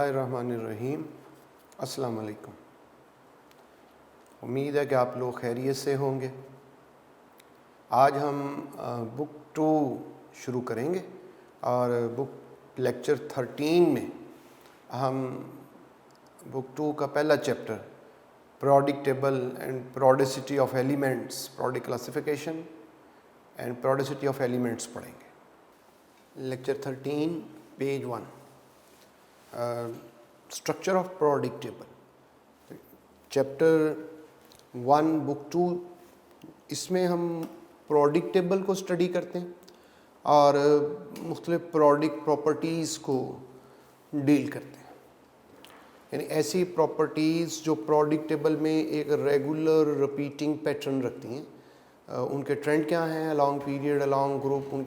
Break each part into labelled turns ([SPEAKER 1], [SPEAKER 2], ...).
[SPEAKER 1] बिस्मिल्लाहिर्रहमानिर्रहीम। अस्सलाम वालेकुम। उम्मीद है कि आप लोग खैरियत से होंगे। आज हम बुक 2 शुरू करेंगे और बुक लेक्चर 13 में हम बुक 2 का पहला chapter periodic table and periodicity of elements, periodic classification and periodicity of elements पढ़ेंगे। Lecture 13 page 1 structure of periodic table, chapter 1 book 2। इसमें हम प्रोडिक टेबल को स्टडी करते हैं और मुख्तलिफ प्रोडिक प्रॉपर्टीज़ को डील करते हैं, यानी ऐसी प्रॉपर्टीज़ जो प्रोडिक टेबल में एक रेगुलर रिपीटिंग पैटर्न रखती हैं। उनके ट्रेंड क्या हैं, अलॉन्ग पीरियड, अलॉन्ग ग्रुप, उन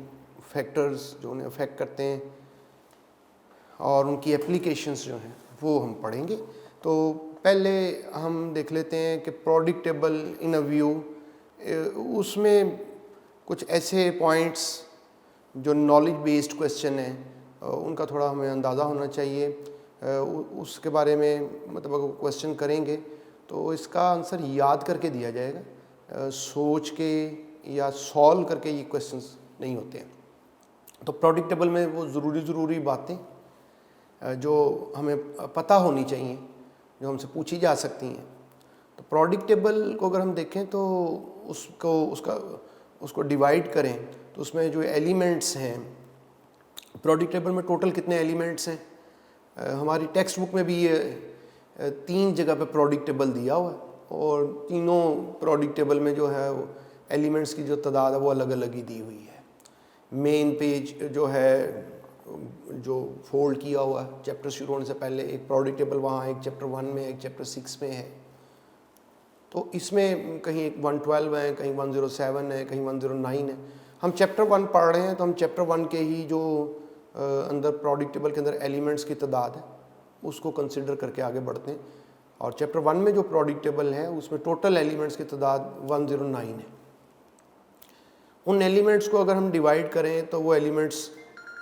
[SPEAKER 1] फैक्टर्स जो उन्हें अफेक्ट करते हैं और उनकी एप्लीकेशंस जो हैं वो हम पढ़ेंगे। तो पहले हम देख लेते हैं कि प्रोडिक टेबल इन अ व्यू, उसमें कुछ ऐसे पॉइंट्स जो नॉलेज बेस्ड क्वेश्चन हैं उनका थोड़ा हमें अंदाज़ा होना चाहिए। उसके बारे में मतलब अगर क्वेश्चन करेंगे तो इसका आंसर याद करके दिया जाएगा, सोच के या सॉल्व करके ये क्वेश्चंस नहीं होते हैं। तो प्रोडिक टेबल में वो ज़रूरी बातें जो हमें पता होनी चाहिए, जो हमसे पूछी जा सकती हैं। तो प्रोडिक टेबल को अगर हम देखें तो उसको डिवाइड करें तो उसमें जो एलिमेंट्स हैं, प्रोडिक टेबल में टोटल कितने एलिमेंट्स हैं। हमारी टेक्स्ट बुक में भी ये 3 जगह पे प्रोडिक टेबल दिया हुआ है और तीनों प्रोडिक टेबल में जो है वो एलिमेंट्स की जो तादाद है वो अलग अलग ही दी हुई है। मेन पेज जो है, जो फोल्ड किया हुआ है चैप्टर शुरू होने से पहले, एक प्रोडिक टेबल वहाँ एक चैप्टर 1 में, एक चैप्टर 6 में है। तो इसमें कहीं 112 है, कहीं 107 है, कहीं 109 है। हम चैप्टर 1 पढ़ रहे हैं तो हम चैप्टर 1 के ही जो अंदर प्रोडिक टेबल के अंदर एलिमेंट्स की तादाद है उसको कंसिडर करके आगे बढ़ते हैं। और चैप्टर 1 में जो प्रोडिक टेबल है उसमें टोटल एलिमेंट्स की तादाद 109 है। उन एलिमेंट्स को अगर हम डिवाइड करें तो वो एलिमेंट्स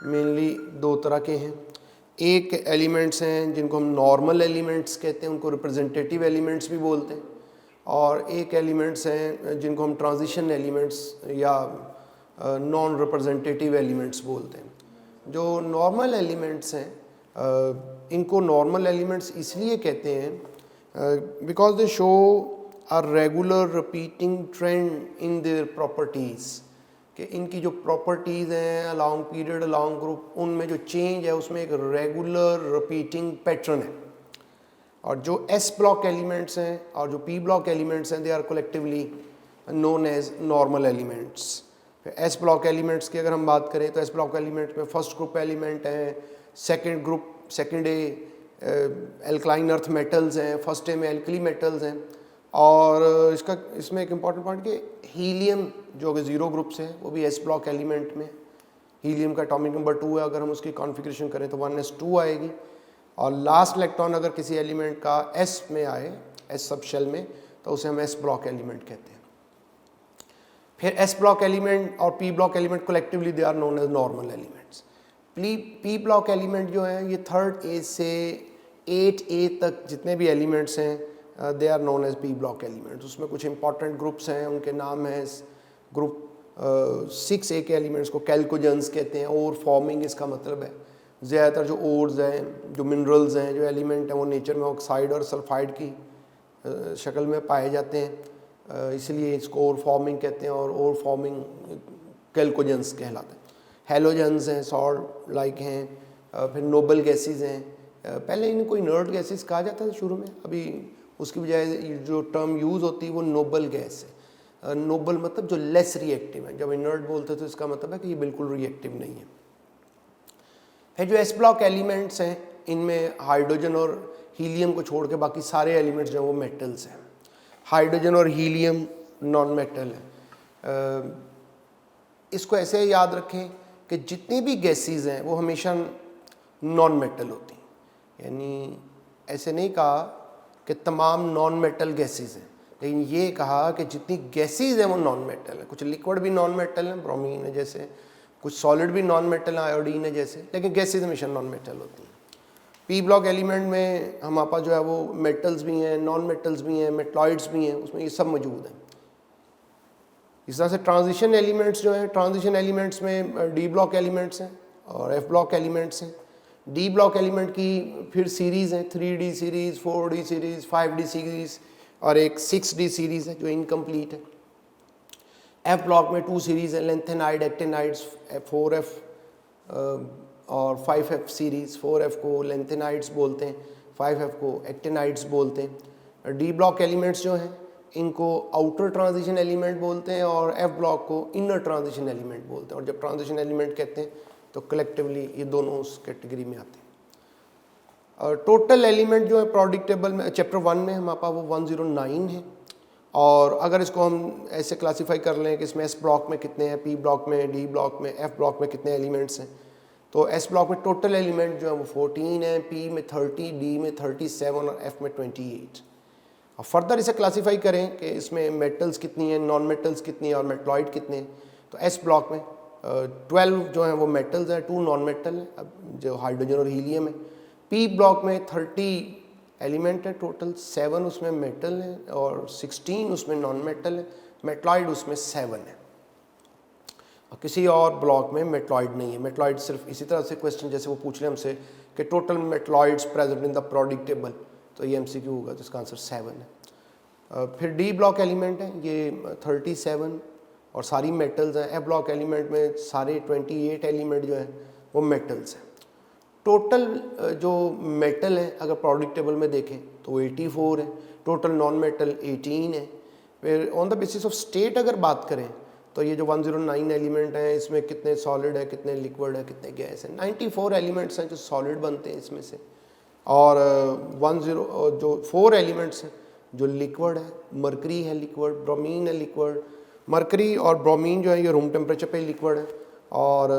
[SPEAKER 1] मेनली 2 तरह के हैं। एक एलिमेंट्स हैं जिनको हम नॉर्मल एलिमेंट्स कहते हैं, उनको रिप्रेजेंटेटिव एलिमेंट्स भी बोलते हैं, और एक एलिमेंट्स हैं जिनको हम ट्रांजिशन एलिमेंट्स या नॉन रिप्रेजेंटेटिव एलिमेंट्स बोलते हैं। जो नॉर्मल एलिमेंट्स हैं इनको नॉर्मल एलिमेंट्स इसलिए कहते हैं because they show a regular repeating trend in their properties, कि इनकी जो प्रॉपर्टीज़ हैं अलॉन्ग पीरियड, अलॉन्ग ग्रुप, उनमें जो चेंज है उसमें एक रेगुलर रिपीटिंग पैटर्न है। और जो एस ब्लॉक एलिमेंट्स हैं और जो पी ब्लॉक एलिमेंट्स हैं they are collectively known as normal elements. S block elements की अगर हम बात करें तो एस ब्लॉक एलिमेंट्स में फर्स्ट ग्रुप एलिमेंट हैं, second group second A alkaline earth metals हैं, फर्स्ट ए में एल्कली मेटल्स हैं। और इसमें एक इम्पॉर्टेंट पॉइंट कि हीलियम जो कि 0 ग्रुप से है वो भी एस ब्लॉक एलिमेंट में। हीलियम का एटॉमिक नंबर 2 है, अगर हम उसकी कॉन्फ़िगरेशन करें तो 1s2 आएगी। और लास्ट इलेक्ट्रॉन अगर किसी एलिमेंट का एस में आए, एस सब शेल में, तो उसे हम एस ब्लॉक एलिमेंट कहते हैं। फिर एस ब्लॉक एलिमेंट और P block element collectively they are known as normal elements. P block element जो है ये 3rd ए से 8A तक जितने भी एलिमेंट्स हैं they are known as P block elements. उसमें कुछ इंपॉर्टेंट ग्रुप्स हैं, उनके नाम हैं ग्रुप 6A के एलिमेंट्स को कैल्कोजेंस कहते हैं। ओर फॉर्मिंग इसका मतलब है ज़्यादातर जो ओर्स हैं, जो मिनरल्स हैं, जो एलिमेंट हैं वो नेचर में ऑक्साइड और सल्फाइड की शक्ल में पाए जाते हैं, इसलिए इसको ओर फॉर्मिंग कहते हैं। और ओर फॉर्मिंग कैल्कोजेंस कहलाते हैं। हेलोजेंस हैं, सॉल्ट लाइक हैं। फिर नोबल गैसेस हैं। पहले इनको इनर्ट गैसेस कहा जाता था शुरू में, अभी उसकी बजाय जो टर्म यूज़ होती है वो नोबल गैस है। नोबल मतलब जो लेस रिएक्टिव है। जब इनर्ट बोलते तो इसका मतलब है कि ये बिल्कुल रिएक्टिव नहीं है। फिर जो एस ब्लॉक एलिमेंट्स हैं इनमें हाइड्रोजन और हीलियम को छोड़ के बाकी सारे एलिमेंट्स जो हैं वो मेटल्स हैं। हाइड्रोजन और हीलियम नॉन मेटल है। इसको ऐसे याद रखें कि जितनी भी गैसेस हैं वो हमेशा नॉन मेटल होती हैं, यानी ऐसे नहीं कहा कि तमाम नॉन मेटल गैसेस हैं, लेकिन ये कहा कि जितनी गैसेस हैं वो नॉन मेटल हैं। कुछ लिक्विड भी नॉन मेटल हैं, ब्रोमीन है जैसे, कुछ सॉलिड भी नॉन मेटल है, आयोडीन है जैसे, लेकिन गैसेस हमेशा नॉन मेटल होती हैं। पी ब्लॉक एलिमेंट में हमारे पास जो है वो मेटल्स भी हैं, नॉन मेटल्स भी हैं, मेटलॉइड्स भी हैं, उसमें ये सब मौजूद हैं। इस तरह से ट्रांजिशन एलिमेंट्स जो हैं, ट्रांजिशन एलिमेंट्स में डी ब्लॉक एलिमेंट्स हैं और एफ ब्लॉक एलिमेंट्स हैं। डी ब्लॉक एलिमेंट की फिर सीरीज़ हैं, 3D series, 4D series, 5D series और एक 6D सीरीज़ है जो इनकम्प्लीट है। एफ ब्लॉक में 2 सीरीज़ है, लेंथेनाइड, एक्टिनाइड्स, 4F और 5F सीरीज़। 4F को लेंथेनाइड्स बोलते हैं, 5F को एक्टिनाइड्स बोलते हैं। डी ब्लॉक एलिमेंट्स जो हैं इनको आउटर ट्रांजिशन एलिमेंट बोलते हैं और एफ ब्लॉक को इनर ट्रांजिशन एलिमेंट बोलते हैं। और जब ट्रांजिशन एलिमेंट कहते हैं तो कलेक्टिवली ये दोनों उस कैटेगरी में आते हैं। और टोटल एलिमेंट जो है प्रोडिक्ट टेबल में चैप्टर 1 में हमारे पास वो 109 है। और अगर इसको हम ऐसे क्लासीफाई कर लें कि इसमें एस ब्लॉक में कितने हैं, पी ब्लॉक में, डी ब्लॉक में, एफ ब्लॉक में कितने एलिमेंट्स हैं, तो एस ब्लॉक में टोटल एलिमेंट जो है वो 14 है, पी में 30, डी में 37 और एफ में 28। और फर्दर इसे क्लासीफाई करें कि इसमें मेटल्स कितनी हैं, नॉन मेटल्स कितनी हैं और मेटलॉइड कितने हैं, तो एस ब्लॉक में 12 जो हैं वो मेटल्स हैं, 2 नॉन मेटल हैं, अब जो हाइड्रोजन और हीलियम है। पी ब्लॉक में 30 एलिमेंट है टोटल, 7 उसमें मेटल हैं और 16 उसमें नॉन मेटल है, मेटलॉइड उसमें 7 है। और किसी और ब्लॉक में मेटलॉइड नहीं है। मेटलॉइड सिर्फ इसी तरह से क्वेश्चन जैसे वो पूछ लें हमसे कि total metalloids present in the periodic table, तो ये MCQ होगा, तो इसका आंसर 7 है। फिर डी ब्लॉक एलिमेंट है, ये 37 और सारी मेटल्स हैं। एफ ब्लॉक एलिमेंट में सारे 28 एलिमेंट जो हैं वो मेटल्स हैं। टोटल जो मेटल है अगर प्रोडिक्ट टेबल में देखें तो वो 84 है, टोटल नॉन मेटल 18 है। फिर on the basis of state अगर बात करें तो ये जो 109 एलिमेंट हैं इसमें कितने सॉलिड है, कितने लिक्विड है, कितने गैस है। 94 एलिमेंट्स हैं जो सॉलिड बनते हैं इसमें से, और 4 एलिमेंट्स हैं जो लिक्विड है। मरकरी है लिक्विड, ब्रोमीन है लिक्विड। मरकरी और ब्रोमीन जो है ये रूम टेम्परेचर पे लिक्विड है, और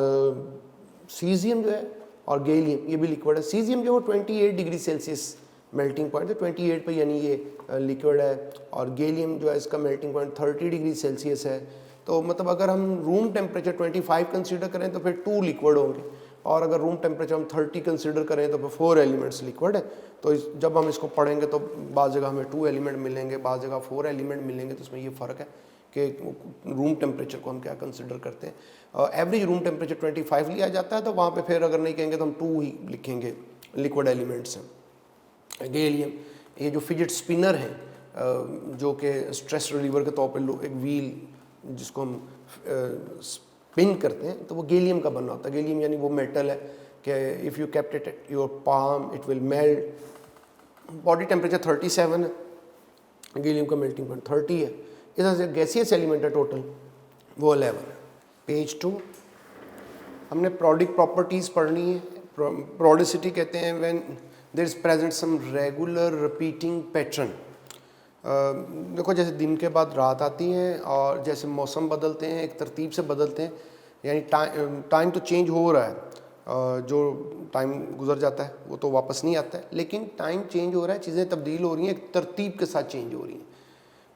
[SPEAKER 1] सीजियम जो है और गैलियम ये भी लिक्विड है। सीजियम जो है 28 डिग्री सेल्सियस मेल्टिंग पॉइंट है, 28 पे यानी ये लिक्विड है, और गैलियम जो है इसका मेल्टिंग पॉइंट 30 डिग्री सेल्सियस है। तो मतलब अगर हम रूम टेम्परेचर 25 कंसीडर करें तो फिर 2 लिक्विड होंगे, और अगर रूम टेम्परेचर हम 30 कंसीडर करें तो फिर 4 एलिमेंट्स लिक्विड है। तो जब हम इसको पढ़ेंगे तो बाज़ जगह हमें 2 एलिमेंट मिलेंगे, बाज़ जगह 4 एलिमेंट मिलेंगे। तो इसमें ये फ़र्क है कि रूम टेम्परेचर को हम क्या कंसिडर करते हैं। एवरेज रूम टेम्परेचर 25 लिया जाता है, तो वहाँ पे फिर अगर नहीं कहेंगे तो हम 2 ही लिखेंगे लिक्विड एलिमेंट्स हैं। गैलियम ये जो फिजिट स्पिनर हैं जो कि स्ट्रेस रिलीवर के तौर पर एक व्हील जिसको हम स्पिन करते हैं तो वो गैलियम का बना होता है। गैलियम यानी वो मेटल है कि if you kept it at your palm it will melt. Body temperature 37 है, गैलियम का मेल्टिंग पॉइंट 30 है। इस तरह से गैसियस एलिमेंट है टोटल वो 11 है। पेज 2 हमने प्रोडिक प्रॉपर्टीज़ पढ़नी है। प्रोडिसिटी कहते हैं when there is present some regular repeating pattern. देखो जैसे दिन के बाद रात आती है और जैसे मौसम बदलते हैं एक तरतीब से बदलते हैं, यानी टाइम तो चेंज हो रहा है, जो टाइम गुजर जाता है वो तो वापस नहीं आता है, लेकिन टाइम चेंज हो रहा है, चीज़ें तब्दील हो रही हैं, एक तरतीब के साथ चेंज हो रही हैं।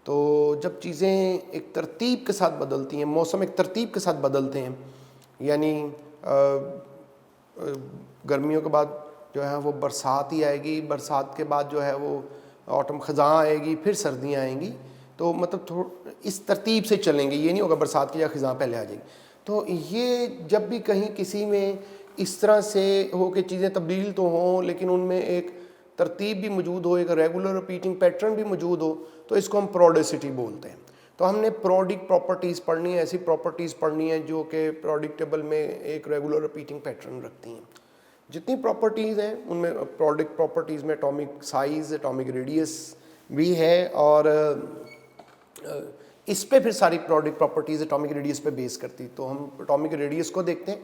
[SPEAKER 1] तो जब चीज़ें एक तरतीब के साथ बदलती हैं, मौसम एक तरतीब के साथ बदलते हैं, यानी गर्मियों के बाद जो है वो बरसात ही आएगी, बरसात के बाद जो है वो ऑटम ख़ज़ां आएगी, फिर सर्दियाँ आएंगी, तो मतलब इस तरतीब से चलेंगे, ये नहीं होगा बरसात की या ख़ज़ां पहले आ जाएगी। तो ये जब भी कहीं किसी में इस तरह से हो कि चीज़ें तब्दील तो हों लेकिन उनमें एक तरतीब भी मौजूद हो, एक रेगुलर रिपीटिंग पैटर्न भी मौजूद हो, तो इसको हम प्रोडिसिटी बोलते हैं। तो हमने प्रोडिक प्रॉपर्टीज़ पढ़नी है, ऐसी प्रॉपर्टीज़ पढ़नी है जो कि प्रोडिक्ट टेबल में एक रेगुलर रिपीटिंग पैटर्न रखती हैं। जितनी प्रॉपर्टीज़ हैं उनमें प्रोडिक्ट प्रॉपर्टीज़ में एटॉमिक साइज़, एटॉमिक रेडियस भी है, और इस पे फिर सारी प्रोडिक्ट प्रॉपर्टीज़ एटॉमिक रेडियस पे बेस करती। तो हम एटॉमिक रेडियस को देखते हैं।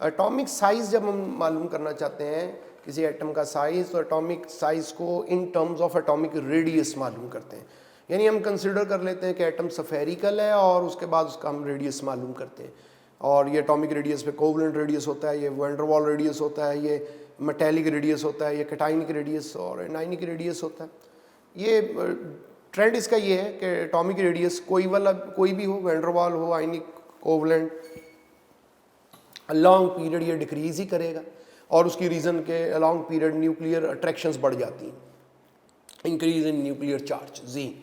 [SPEAKER 1] एटॉमिक साइज़ जब हम मालूम करना चाहते हैं किसी एटम का साइज़, तो एटॉमिक साइज़ को in terms of atomic radius मालूम करते हैं। यानी हम कंसिडर कर लेते हैं कि एटम स्फेरिकल है और उसके बाद उसका हम रेडियस मालूम करते हैं, और ये एटॉमिक रेडियस पे कोवलेंट रेडियस होता है, ये वैन डर वाल रेडियस होता है, ये मेटेलिक रेडियस होता है, ये कैटाइनिक रेडियस और एनाइनिक रेडियस होता है। ये ट्रेंड इसका ये है कि एटॉमिक रेडियस कोई भी हो, वैन डर वाल हो, आयनिक, कोवलेंट, लॉन्ग पीरियड ये डिक्रीज़ ही करेगा, और उसकी रीज़न के अलॉन्ग पीरियड न्यूक्लियर अट्रैक्शंस बढ़ जाती हैं, इंक्रीज इन न्यूक्लियर चार्ज जी।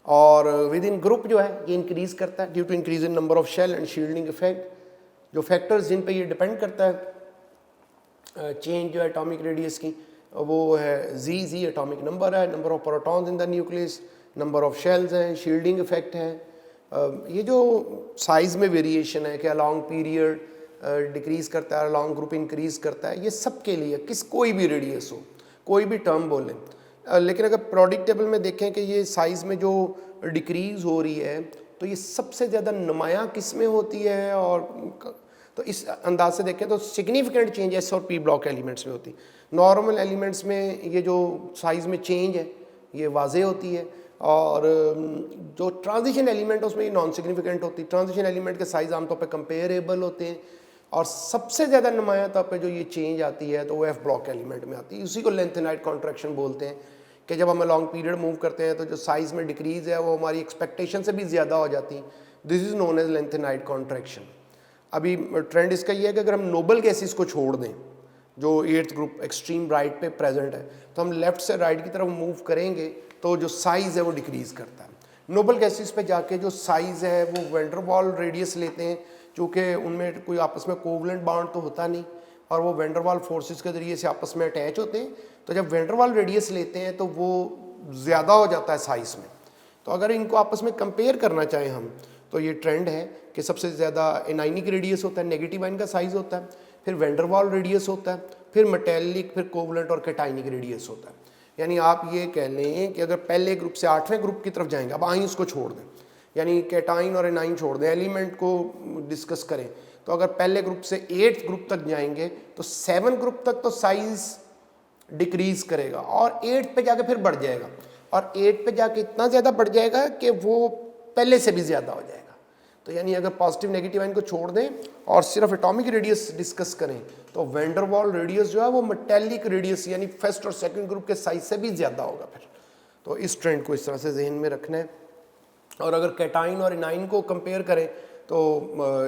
[SPEAKER 1] और विद इन ग्रुप जो है ये इंक्रीज करता है due to increase in number of shell and shielding effect. जो फैक्टर्स जिन पे ये डिपेंड करता है चेंज जो है एटॉमिक रेडियस की, वो है जी एटॉमिक नंबर है, number of protons in the nucleus, number of shells हैं, शील्डिंग इफेक्ट है। ये जो साइज़ में वेरिएशन है कि अलॉन्ग पीरियड डिक्रीज़ करता है, अलॉन्ग ग्रुप इंक्रीज़ करता है, ये सब के लिए कोई भी रेडियस हो, कोई भी टर्म बोलें। लेकिन अगर प्रोडक्ट टेबल में देखें कि ये साइज़ में जो डिक्रीज़ हो रही है तो ये सबसे ज़्यादा नुमायाँ किस में होती है, और तो इस अंदाज से देखें तो सिग्निफिकेंट चेंज एस और पी ब्लॉक एलिमेंट्स में होती है। नॉर्मल एलिमेंट्स में ये जो साइज़ में चेंज है ये वाजे होती है, और जो ट्रांजिशन एलिमेंट है उसमें ये नॉन सिग्निफिकेंट होती है। ट्रांजिशन एलिमेंट के साइज़ आमतौर पर कंपेरेबल होते हैं, और सबसे ज़्यादा नुमाया तौर पर जो ये चेंज आती है तो वो एफ ब्लॉक एलिमेंट में आती है। उसी को लेंथेनाइट कॉन्ट्रैक्शन बोलते हैं कि जब हम लॉन्ग पीरियड मूव करते हैं तो जो साइज़ में डिक्रीज़ है वो हमारी एक्सपेक्टेशन से भी ज़्यादा हो जाती है। This is known as lanthanide contraction. अभी ट्रेंड इसका ये है कि अगर हम नोबल गैसेस को छोड़ दें जो 8th ग्रुप एक्सट्रीम राइट पे प्रेजेंट है, तो हम लेफ्ट से राइट की तरफ मूव करेंगे तो जो साइज़ है वो डिक्रीज़ करता है। नोबल गैसेस पे जाके जो साइज़ है वो वैन डर वाल रेडियस लेते हैं, चूँकि उनमें कोई आपस में कोवलेंट बॉन्ड तो होता नहीं, और वो वैन डर वाल फोर्सेस के ज़रिए से आपस में अटैच होते हैं। तो जब वैन डर वाल रेडियस लेते हैं तो वो ज़्यादा हो जाता है साइज़ में। तो अगर इनको आपस में कंपेयर करना चाहें हम, तो ये ट्रेंड है कि सबसे ज़्यादा एनाइनिक रेडियस होता है, नेगेटिव आयन का साइज़ होता है, फिर वैन डर वाल रेडियस होता है, फिर मेटेलिक, फिर कोवलेंट और कैटाइनिक रेडियस होता है। यानी आप ये कह लें कि अगर पहले ग्रुप से 8वें ग्रुप की तरफ जाएंगे, अब आइंस को छोड़ दें, यानी कैटाइन और एनाइन छोड़ दें, एलिमेंट को डिस्कस करें, तो अगर पहले ग्रुप से 8th ग्रुप तक जाएंगे तो 7th ग्रुप तक तो साइज़ डिक्रीज़ करेगा और 8th पे जाके फिर बढ़ जाएगा, और 8th पे जाके इतना ज़्यादा बढ़ जाएगा कि वो पहले से भी ज़्यादा हो जाएगा। तो यानी अगर पॉजिटिव नेगेटिव आयन को छोड़ दें और सिर्फ एटॉमिक रेडियस डिस्कस करें तो वैन डर वाल रेडियस जो है वो मेटेलिक रेडियस यानी फर्स्ट और सेकंड ग्रुप के साइज से भी ज़्यादा होगा फिर। तो इस ट्रेंड को इस तरह से जहन में रखना है। और अगर कैटाइन और एनाइन को कंपेयर करें तो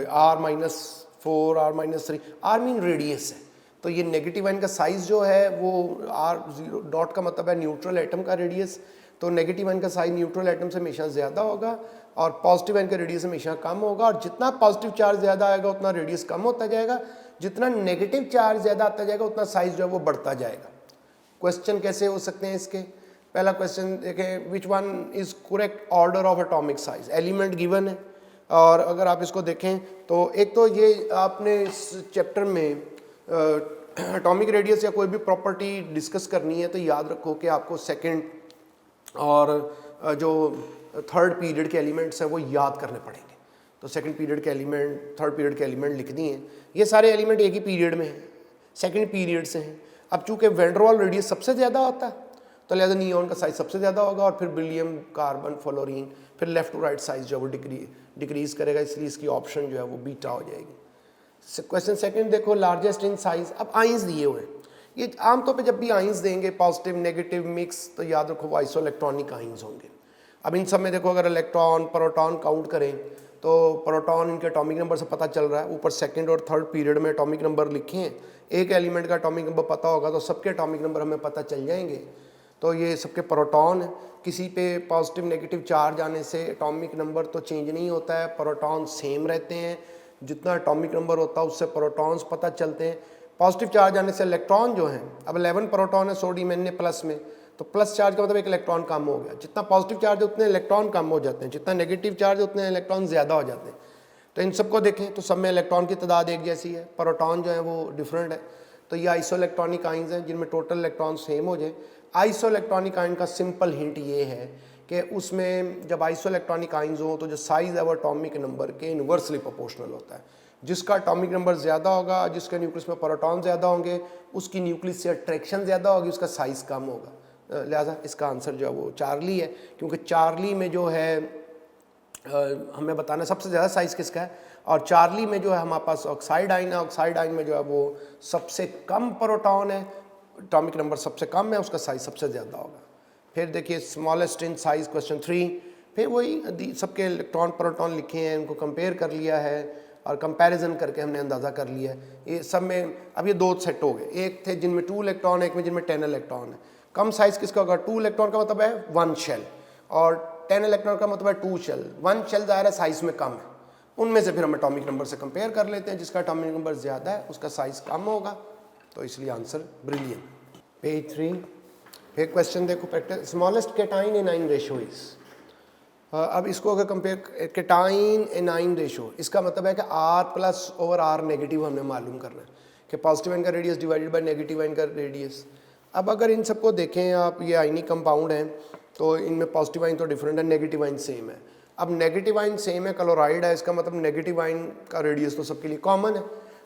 [SPEAKER 1] R-4, R-3, R mean radius है, तो ये नेगेटिव आयन का साइज़ जो है वो R0 डॉट का मतलब है न्यूट्रल एटम का रेडियस, तो नेगेटिव आयन का साइज न्यूट्रल एटम से हमेशा ज़्यादा होगा और पॉजिटिव आयन का रेडियस हमेशा कम होगा, और जितना पॉजिटिव चार्ज ज़्यादा आएगा उतना रेडियस कम होता जाएगा, जितना नेगेटिव चार्ज ज़्यादा आता जाएगा उतना साइज जो है वो बढ़ता जाएगा। क्वेश्चन कैसे हो सकते हैं इसके? पहला क्वेश्चन देखें, which one is correct order of atomic size, element given है, और अगर आप इसको देखें तो एक तो ये आपने इस चैप्टर में एटॉमिक रेडियस या कोई भी प्रॉपर्टी डिस्कस करनी है तो याद रखो कि आपको सेकंड और जो थर्ड पीरियड के एलिमेंट्स हैं वो याद करने पड़ेंगे। तो सेकंड पीरियड के एलिमेंट, थर्ड पीरियड के एलिमेंट लिख दिए हैं, ये सारे एलिमेंट एक ही पीरियड में हैं, सेकंड पीरियड से हैं। अब चूँकि वैन डर वाल रेडियस सबसे ज़्यादा होता है तो लिहाजा नियॉन का साइज सबसे ज़्यादा होगा, और फिर बिलियम, कार्बन, फ्लोरीन, फिर लेफ्ट टू राइट साइज जो है वो डिक्रीज़ करेगा, इसलिए इसकी ऑप्शन जो है वो बीटा हो जाएगी। क्वेश्चन सेकंड देखो, लार्जेस्ट इन साइज। अब आइंस दिए हुए हैं, ये आमतौर पे जब भी आइंस देंगे पॉजिटिव नेगेटिव मिक्स, तो याद रखो वो आइसोइलेक्ट्रॉनिक आइंस होंगे। अब इन सब में देखो अगर इलेक्ट्रॉन प्रोटॉन काउंट करें तो प्रोटॉन इनके एटॉमिक नंबर से पता चल रहा है, ऊपर सेकंड और थर्ड पीरियड में एटॉमिक नंबर लिखे हैं, एक एलिमेंट का एटॉमिक नंबर पता होगा तो सबके एटॉमिक नंबर हमें पता चल जाएंगे। तो ये सबके प्रोटॉन है, किसी पे पॉजिटिव नेगेटिव चार्ज आने से एटॉमिक नंबर तो चेंज नहीं होता है, प्रोटॉन सेम रहते हैं, जितना एटॉमिक नंबर होता है उससे प्रोटॉन्स पता चलते हैं। पॉजिटिव चार्ज आने से इलेक्ट्रॉन जो हैं, अब 11 प्रोटॉन है सोडियम N प्लस में, तो प्लस चार्ज का मतलब एक इलेक्ट्रॉन कम हो गया, जितना पॉजिटिव चार्ज है उतने इलेक्ट्रॉन कम हो जाते हैं, जितना नेगेटिव चार्ज है उतने इलेक्ट्रॉन ज़्यादा हो जाते हैं। तो इन सबको देखें तो सब में इलेक्ट्रॉन की तादाद एक जैसी है, प्रोटॉन जो है वो डिफरेंट है, तो ये आइसोइलेक्ट्रॉनिक आइंस हैं जिनमें टोटल इलेक्ट्रॉन सेम हो जाए। आइसोइलेक्ट्रॉनिक आयन का सिंपल हिंट ये है कि उसमें जब आइसोइलेक्ट्रॉनिक आइंस हो तो जो साइज़ है वो एटॉमिक नंबर के इन्वर्सली प्रोपोर्शनल होता है, जिसका एटॉमिक नंबर ज़्यादा होगा, जिसके न्यूक्लियस में प्रोटॉन ज़्यादा होंगे, उसकी न्यूक्लियस से अट्रैक्शन ज़्यादा होगी, उसका साइज़ कम होगा। लिहाजा इसका आंसर जो है वो चार्ली है, क्योंकि चार्ली में जो है हमें बताना सबसे ज़्यादा साइज़ किसका है, और चार्ली में जो है हमारे पास ऑक्साइड आयन है, ऑक्साइड आयन में जो है वो सबसे कम प्रोटॉन है, एटॉमिक नंबर सबसे कम है, उसका साइज़ सबसे ज़्यादा होगा। फिर देखिए स्मॉलेस्ट इन साइज़ क्वेश्चन 3, फिर वही सबके इलेक्ट्रॉन प्रोटॉन लिखे हैं, उनको कंपेयर कर लिया है, और कंपैरिजन करके हमने अंदाज़ा कर लिया है। ये सब में अब ये 2 सेट हो गए, एक थे जिनमें 2 इलेक्ट्रॉन, एक में जिनमें 10 इलेक्ट्रॉन है। कम साइज़ किसका होगा? 2 इलेक्ट्रॉन का मतलब है 1 शेल, और 10 इलेक्ट्रॉन का मतलब है 2 शेल। 1 शेल ज़ाहिर है साइज़ में कम है, उनमें से फिर हम एटॉमिक नंबर से कंपेयर कर लेते हैं, जिसका एटॉमिक नंबर ज़्यादा है उसका साइज़ कम होगा, तो इसलिए आंसर ब्रिलियंट। पेज 3 एक क्वेश्चन देखो, practice smallest cation anion ratio is. अब इसको अगर कंपेयर कैटाइन एनाइन रेशो, इसका मतलब है कि R+/R नेगेटिव हमने मालूम करना है कि पॉजिटिव आयन का radius divided by negative ion का रेडियस। अब अगर इन सबको देखें आप, ये आयनिक कंपाउंड हैं तो इनमें पॉजिटिव आयन तो डिफरेंट है, नेगेटिव आयन सेम है। अब नेगेटिव आयन सेम है, क्लोराइड है, इसका मतलब नेगेटिव आयन का रेडियस तो सबके लिए कॉमन है।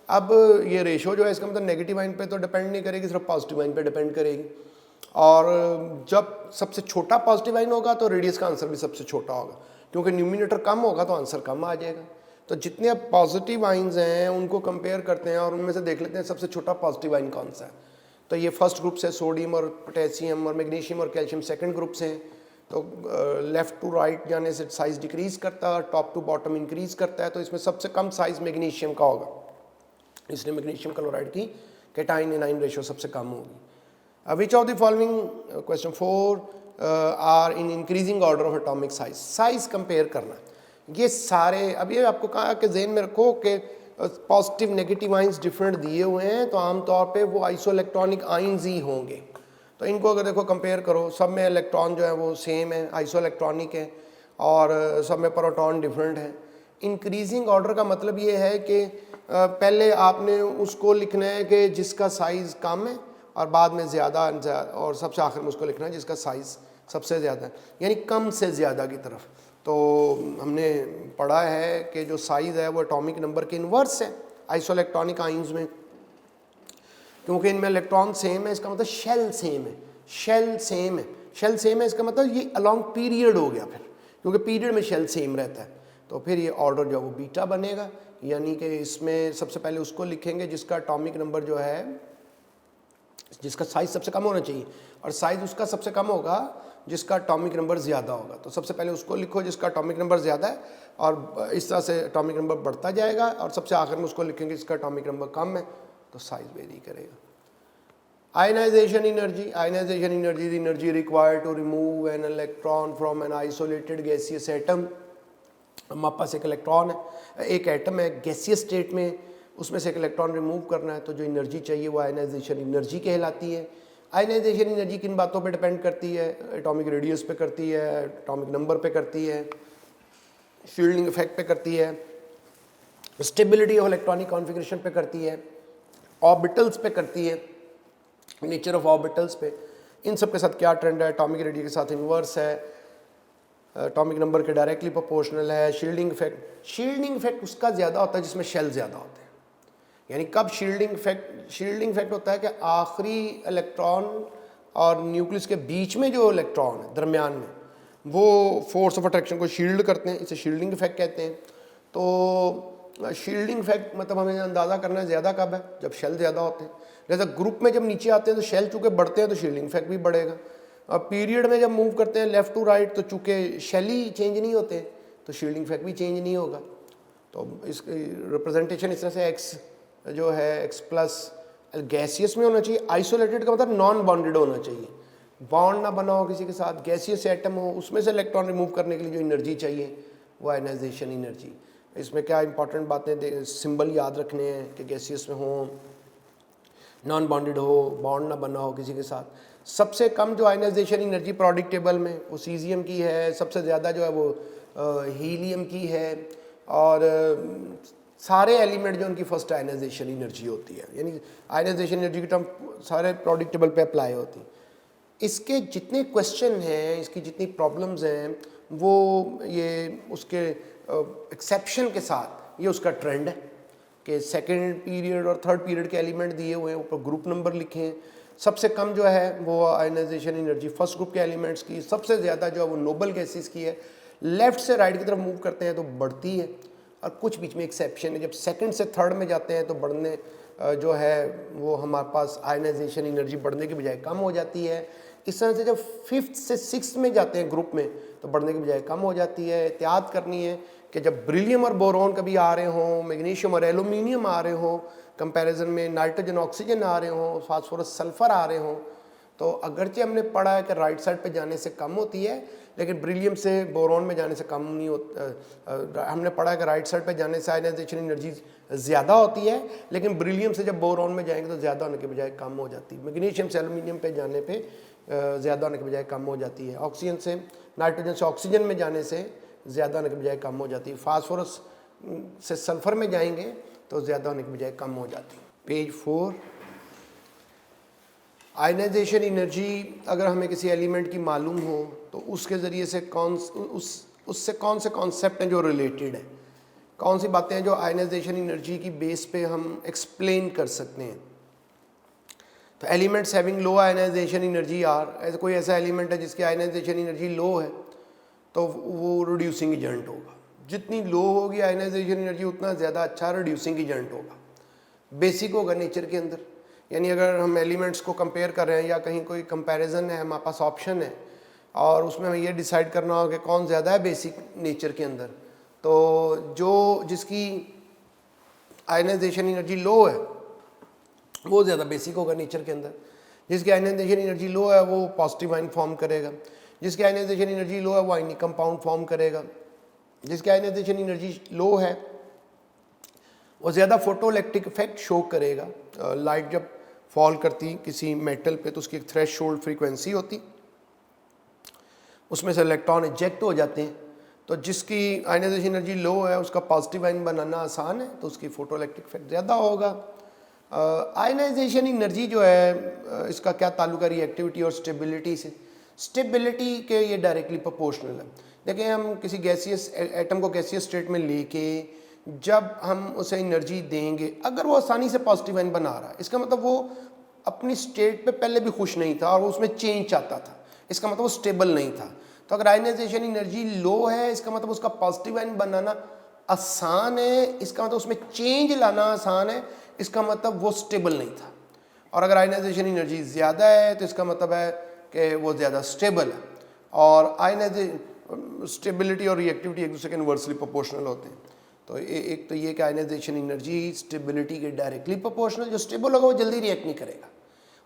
[SPEAKER 1] अब ये रेशो जो है इसका मतलब नेगेटिव आयन पे तो डिपेंड नहीं करेगी, सिर्फ पॉजिटिव आयन पे डिपेंड करेगी। और जब सबसे छोटा पॉजिटिव आयन होगा तो रेडियस का आंसर भी सबसे छोटा होगा, क्योंकि न्यूमिनेटर कम होगा तो आंसर कम आ जाएगा। तो जितने अब पॉजिटिव आयन्स हैं उनको कंपेयर करते हैं और उनमें से देख लेते हैं सबसे छोटा पॉजिटिव आयन कौन सा है। तो ये फर्स्ट ग्रुप से सोडियम और पोटेशियम और मैग्नीशियम और कैल्शियम सेकंड ग्रुप से हैं, तो लेफ़्ट टू राइट जाने से साइज़ डिक्रीज़ करता है, टॉप टू बॉटम इंक्रीज़ करता है। तो इसमें सबसे कम साइज़ मैग्नीशियम का होगा, इसलिए मैग्नीशियम क्लोराइड की कैटाइन एनाइन रेशो सबसे कम होगी। Which of the following, question 4 are in increasing order of atomic size. Size compare करना, ये सारे, अब ये आपको कहा कि जहन में रखो कि पॉजिटिव नेगेटिव आइंस डिफरेंट दिए हुए हैं, तो आमतौर पे वो आइसोइलेक्ट्रॉनिक आइंस ही होंगे। तो इनको अगर देखो कंपेयर करो, सब में इलेक्ट्रॉन जो है वो सेम है, आइसोइलेक्ट्रॉनिक है, और सब में प्रोटॉन डिफरेंट है। इंक्रीजिंग ऑर्डर का मतलब ये है कि पहले आपने उसको लिखना है कि जिसका साइज़ कम है, और बाद में ज़्यादा, और सबसे आखिर में उसको लिखना है जिसका साइज़ सबसे ज़्यादा है, यानी कम से ज़्यादा की तरफ। तो हमने पढ़ा है कि जो साइज़ है वो एटॉमिक नंबर के इन्वर्स है आइसोइलेक्ट्रॉनिक आइंस में, क्योंकि इनमें इलेक्ट्रॉन सेम है, इसका मतलब शेल सेम है। शेल सेम है, शेल सेम है, इसका मतलब ये अलॉन्ग पीरियड हो गया फिर, क्योंकि पीरियड में शेल सेम रहता है। तो फिर ये ऑर्डर जो है वो बीटा बनेगा, यानी कि इसमें सबसे पहले उसको लिखेंगे जिसका एटॉमिक नंबर जो है, जिसका साइज़ सबसे कम होना चाहिए, और साइज़ उसका सबसे कम होगा जिसका एटॉमिक नंबर ज़्यादा होगा। तो सबसे पहले उसको लिखो जिसका एटॉमिक नंबर ज़्यादा है, और इस तरह से एटॉमिक नंबर बढ़ता जाएगा, और सबसे आखिर में उसको लिखेंगे जिसका एटॉमिक नंबर कम है, तो साइज़ वेरी करेगा। Ionization energy, ionization energy is energy required to remove an electron from an isolated gaseous atom. हमारे पास एक इलेक्ट्रॉन है, एक एटम है गैसियस स्टेट में, उसमें से एक इलेक्ट्रॉन रिमूव करना है, तो जो एनर्जी चाहिए वो आयनाइजेशन एनर्जी कहलाती है। आयनाइजेशन एनर्जी किन बातों पे डिपेंड करती है? एटॉमिक रेडियस पे करती है, एटॉमिक नंबर पे करती है, शील्डिंग इफेक्ट पे करती है, स्टेबिलिटी ऑफ इलेक्ट्रॉनिक कॉन्फ़िगरेशन पे करती है, ऑर्बिटल्स पे करती है, नेचर ऑफ ऑर्बिटल्स पे, इन सब के साथ क्या ट्रेंड है, एटॉमिक रेडियस के साथ इन्वर्स है, एटॉमिक नंबर के डायरेक्टली प्रोपोर्शनल है। शील्डिंग इफेक्ट, शील्डिंग इफेक्ट उसका ज़्यादा होता है जिसमें शेल ज़्यादा होते हैं। यानी कब शील्डिंग इफेक्ट होता है कि आखिरी इलेक्ट्रॉन और न्यूक्लियस के बीच में जो इलेक्ट्रॉन है दरमियान में, वो फोर्स ऑफ अट्रैक्शन को शील्ड करते हैं, इसे शील्डिंग इफेक्ट कहते हैं। तो शील्डिंग इफेक्ट मतलब हमें अंदाज़ा करना है ज़्यादा कब है, जब शेल ज़्यादा होते हैं। जैसे ग्रुप में जब नीचे आते हैं तो शेल चूँकि बढ़ते हैं तो शील्डिंग इफेक्ट भी बढ़ेगा, और पीरियड में जब मूव करते हैं लेफ़्ट टू राइट तो चूँकि शेल ही चेंज नहीं होते तो शील्डिंग इफेक्ट भी चेंज नहीं होगा। तो इसकी रिप्रेजेंटेशन इस तरह से एक्स जो है एक्स प्लस गैसियस में होना चाहिए। आइसोलेटेड का मतलब नॉन बॉन्डेड होना चाहिए, बॉन्ड ना बना हो किसी के साथ, गैसियस एटम हो, उसमें से इलेक्ट्रॉन रिमूव करने के लिए जो एनर्जी चाहिए वो आयनाइजेशन एनर्जी। इसमें क्या इंपॉर्टेंट बातें सिंबल याद रखने हैं कि गैसियस में हो, नॉन बॉन्डेड हो, बॉन्ड ना बना हो किसी के साथ। सबसे कम जो आयनाइजेशन एनर्जी प्रोडिक्ट टेबल में वो सीजियम की है, सबसे ज़्यादा जो है वो हीलियम की है, और सारे एलिमेंट जो उनकी फर्स्ट आयनाइजेशन एनर्जी होती है, यानी आयनाइजेशन एनर्जी की टर्म सारे प्रोडिक्ट टेबल पे अप्लाई होती है। इसके जितने क्वेश्चन हैं, इसकी जितनी प्रॉब्लम्स हैं, वो ये उसके एक्सेप्शन के साथ ये उसका ट्रेंड है कि सेकेंड पीरियड और थर्ड पीरियड के एलिमेंट दिए हुए हैं, ऊपर ग्रुप नंबर लिखे हैं। सबसे कम जो है वो आयनाइजेशन एनर्जी फर्स्ट ग्रुप के एलिमेंट्स की, सबसे ज़्यादा जो है वो नोबल गैसेस की है। लेफ़्ट से राइट की तरफ मूव करते हैं तो बढ़ती है, और कुछ बीच में एक्सेप्शन है, जब सेकंड से थर्ड में जाते हैं तो बढ़ने जो है वो हमारे पास आयनाइजेशन एनर्जी बढ़ने की बजाय कम हो जाती है। इस तरह से जब फिफ्थ से सिक्स्थ में जाते हैं ग्रुप में तो बढ़ने की बजाय कम हो जाती है। एहतियात करनी है कि जब ब्रिलियम और बोरॉन कभी आ रहे हों, मैग्नीशियम और एल्यूमिनियम आ रहे हों, कंपैरिजन में नाइट्रोजन ऑक्सीजन आ रहे हों, फास्फोरस सल्फर आ रहे हों, तो अगरचे हमने पढ़ा है कि राइट साइड पे जाने से कम होती है, लेकिन ब्रिलियम से बोरॉन में जाने से कम नहीं होता। हमने पढ़ा है कि राइट साइड पे जाने से आयनाइजेशन एनर्जी ज़्यादा होती है, लेकिन ब्रिलियम से जब बोरॉन में जाएंगे तो ज़्यादा होने के बजाय कम हो जाती है। मैग्नीशियम से एल्यूमिनियम पे जाने पे ज़्यादा होने के बजाय कम हो जाती है। ऑक्सीजन से नाइट्रोजन से ऑक्सीजन में जाने से ज़्यादा होने के बजाय कम हो जाती है। फास्फोरस से सल्फर में जाएंगे तो ज़्यादा होने के बजाय कम हो जाती है। पेज 4, आयनाइजेशन एनर्जी अगर हमें किसी एलिमेंट की मालूम हो तो उसके ज़रिए से उससे कौन से कॉन्सेप्ट हैं जो रिलेटेड है, कौन सी बातें हैं जो आयनाइजेशन एनर्जी की बेस पे हम एक्सप्लेन कर सकते हैं। तो elements having low ionization energy are, ऐसा कोई ऐसा एलिमेंट है जिसकी आयनाइजेशन एनर्जी लो है तो वो रिड्यूसिंग एजेंट होगा। जितनी लो होगी आयनाइजेशन एनर्जी उतना ज़्यादा अच्छा रिड्यूसिंग एजेंट होगा, बेसिक होगा नेचर के अंदर। यानी अगर हम एलिमेंट्स को कंपेयर कर रहे हैं या कहीं कोई कंपैरिजन है, हमारे पास ऑप्शन है और उसमें हमें ये डिसाइड करना होगा कि कौन ज़्यादा है बेसिक नेचर के अंदर, तो जिसकी आयनाइजेशन एनर्जी लो है वो ज़्यादा बेसिक होगा नेचर के अंदर। जिसकी आयनाइजेशन एनर्जी लो है वो पॉजिटिव आयन फॉर्म करेगा, जिसकी आयनाइजेशन एनर्जी लो है वो आयनिक कंपाउंड फॉर्म करेगा। जिसकी आयनाइजेशन एनर्जी लो है वो ज़्यादा फोटोइलेक्ट्रिक इफेक्ट शो करेगा। लाइट जब फॉल करती किसी मेटल पे तो उसकी एक थ्रेशोल्ड फ्रीक्वेंसी होती, उसमें से इलेक्ट्रॉन इजेक्ट हो जाते हैं। तो जिसकी आयनाइजेशन एनर्जी लो है उसका पॉजिटिव आयन बनाना आसान है तो उसकी फोटोइलेक्ट्रिक इफेक्ट ज़्यादा होगा। आयनाइजेशन एनर्जी जो है इसका क्या ताल्लुक है रिएक्टिविटी और स्टेबिलिटी से? स्टेबिलिटी के ये डायरेक्टली प्रोपोर्शनल है। देखिए हम किसी गैसियस एटम को गैसियस स्टेट में लेके जब हम उसे एनर्जी देंगे, अगर वो आसानी से पॉजिटिव आयन बना रहा है इसका मतलब वो अपनी स्टेट पे पहले भी खुश नहीं था और उसमें चेंज चाहता था, इसका मतलब वो स्टेबल नहीं था। तो अगर आयनाइजेशन एनर्जी लो है इसका मतलब उसका पॉजिटिव आयन बनाना आसान है, इसका मतलब उसमें चेंज लाना आसान है, इसका मतलब वो स्टेबल नहीं था। और अगर आयनाइजेशन एनर्जी ज़्यादा है तो इसका मतलब है कि वो ज़्यादा स्टेबल है। और आयनाइजेशन स्टेबिलिटी और रिएक्टिविटी एक दूसरे के इनवर्सली प्रोपोर्शनल होते हैं। तो एक तो ये कि आयनाइजेशन एनर्जी स्टेबिलिटी के डायरेक्टली प्रोपोर्शनल, जो स्टेबल होगा वो जल्दी रिएक्ट नहीं करेगा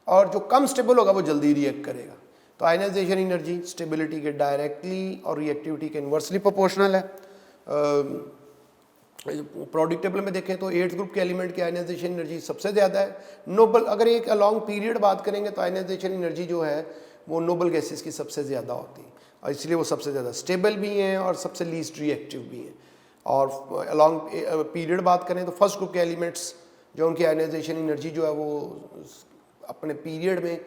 [SPEAKER 1] और जो कम स्टेबल होगा वो जल्दी रिएक्ट करेगा। तो आयनाइजेशन एनर्जी स्टेबिलिटी के डायरेक्टली और रिएक्टिविटी के इनवर्सली प्रोपोर्शनल है। प्रोडिक्ट टेबल में देखें तो 8th ग्रुप के एलिमेंट की आयनाइजेशन एनर्जी सबसे ज़्यादा है। नोबल अगर एक लॉन्ग पीरियड बात करेंगे तो आयनाइजेशन एनर्जी जो है वो नोबल गैसेस की सबसे ज़्यादा होती है और इसलिए वो सबसे ज़्यादा स्टेबल भी हैं और सबसे लीस्ट रिएक्टिव भी हैं। और लॉन्ग पीरियड बात करें तो फर्स्ट ग्रुप के एलिमेंट्स जो उनकी आयनाइजेशन एनर्जी जो है वो अपने पीरियड में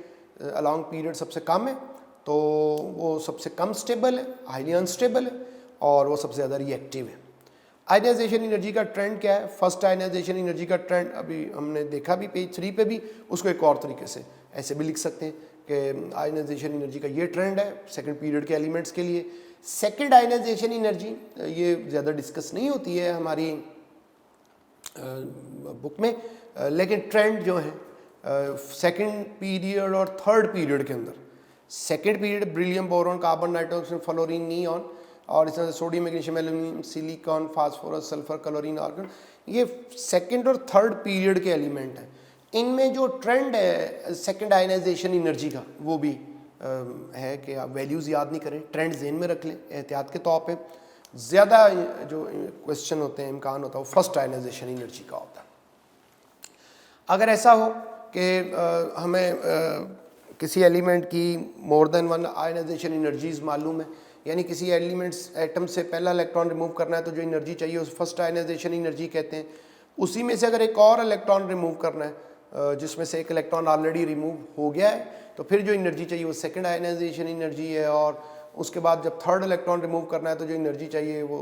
[SPEAKER 1] लॉन्ग पीरियड सबसे कम है, तो वो सबसे कम स्टेबल है, हाईली अनस्टेबल है और वो सबसे ज़्यादा रिएक्टिव है। आयनाइजेशन एनर्जी का ट्रेंड क्या है? फर्स्ट आयनाइजेशन एनर्जी का ट्रेंड अभी हमने देखा भी पेज 3 पे भी, उसको एक और तरीके से ऐसे भी लिख सकते हैं कि आयनाइजेशन एनर्जी का ये ट्रेंड है सेकंड पीरियड के एलिमेंट्स के लिए। सेकंड आयनाइजेशन एनर्जी ये ज़्यादा डिस्कस नहीं होती है हमारी बुक में, लेकिन ट्रेंड जो है सेकंड पीरियड और थर्ड पीरियड के अंदर, second period beryllium, boron, carbon, nitrogen, fluorine, neon और इस तरह से sodium, magnesium, aluminium, silicon, phosphorus, sulphur, chlorine, argon, ये सेकंड और थर्ड पीरियड के एलिमेंट हैं। इनमें जो ट्रेंड है सेकंड आयनाइजेशन एनर्जी का वो भी है कि आप वैल्यूज़ याद नहीं करें, ट्रेंड जेन में रख लें एहतियात के तौर पे। ज़्यादा जो क्वेश्चन होते हैं, इम्कान होता है वो फर्स्ट आयनाइजेशन एनर्जी का होता है। अगर ऐसा हो कि हमें किसी एलिमेंट की more than one ionization energies मालूम है, यानी किसी एलिमेंट्स एटम से पहला इलेक्ट्रॉन रिमूव करना है तो जो एनर्जी चाहिए उस फर्स्ट आयनाइजेशन एनर्जी कहते हैं। उसी में से अगर एक और इलेक्ट्रॉन रिमूव करना है जिसमें से एक इलेक्ट्रॉन ऑलरेडी रिमूव हो गया है तो फिर जो एनर्जी चाहिए वो सेकंड आयनाइजेशन एनर्जी है। और उसके बाद जब थर्ड इलेक्ट्रॉन रिमूव करना है तो जो एनर्जी चाहिए वो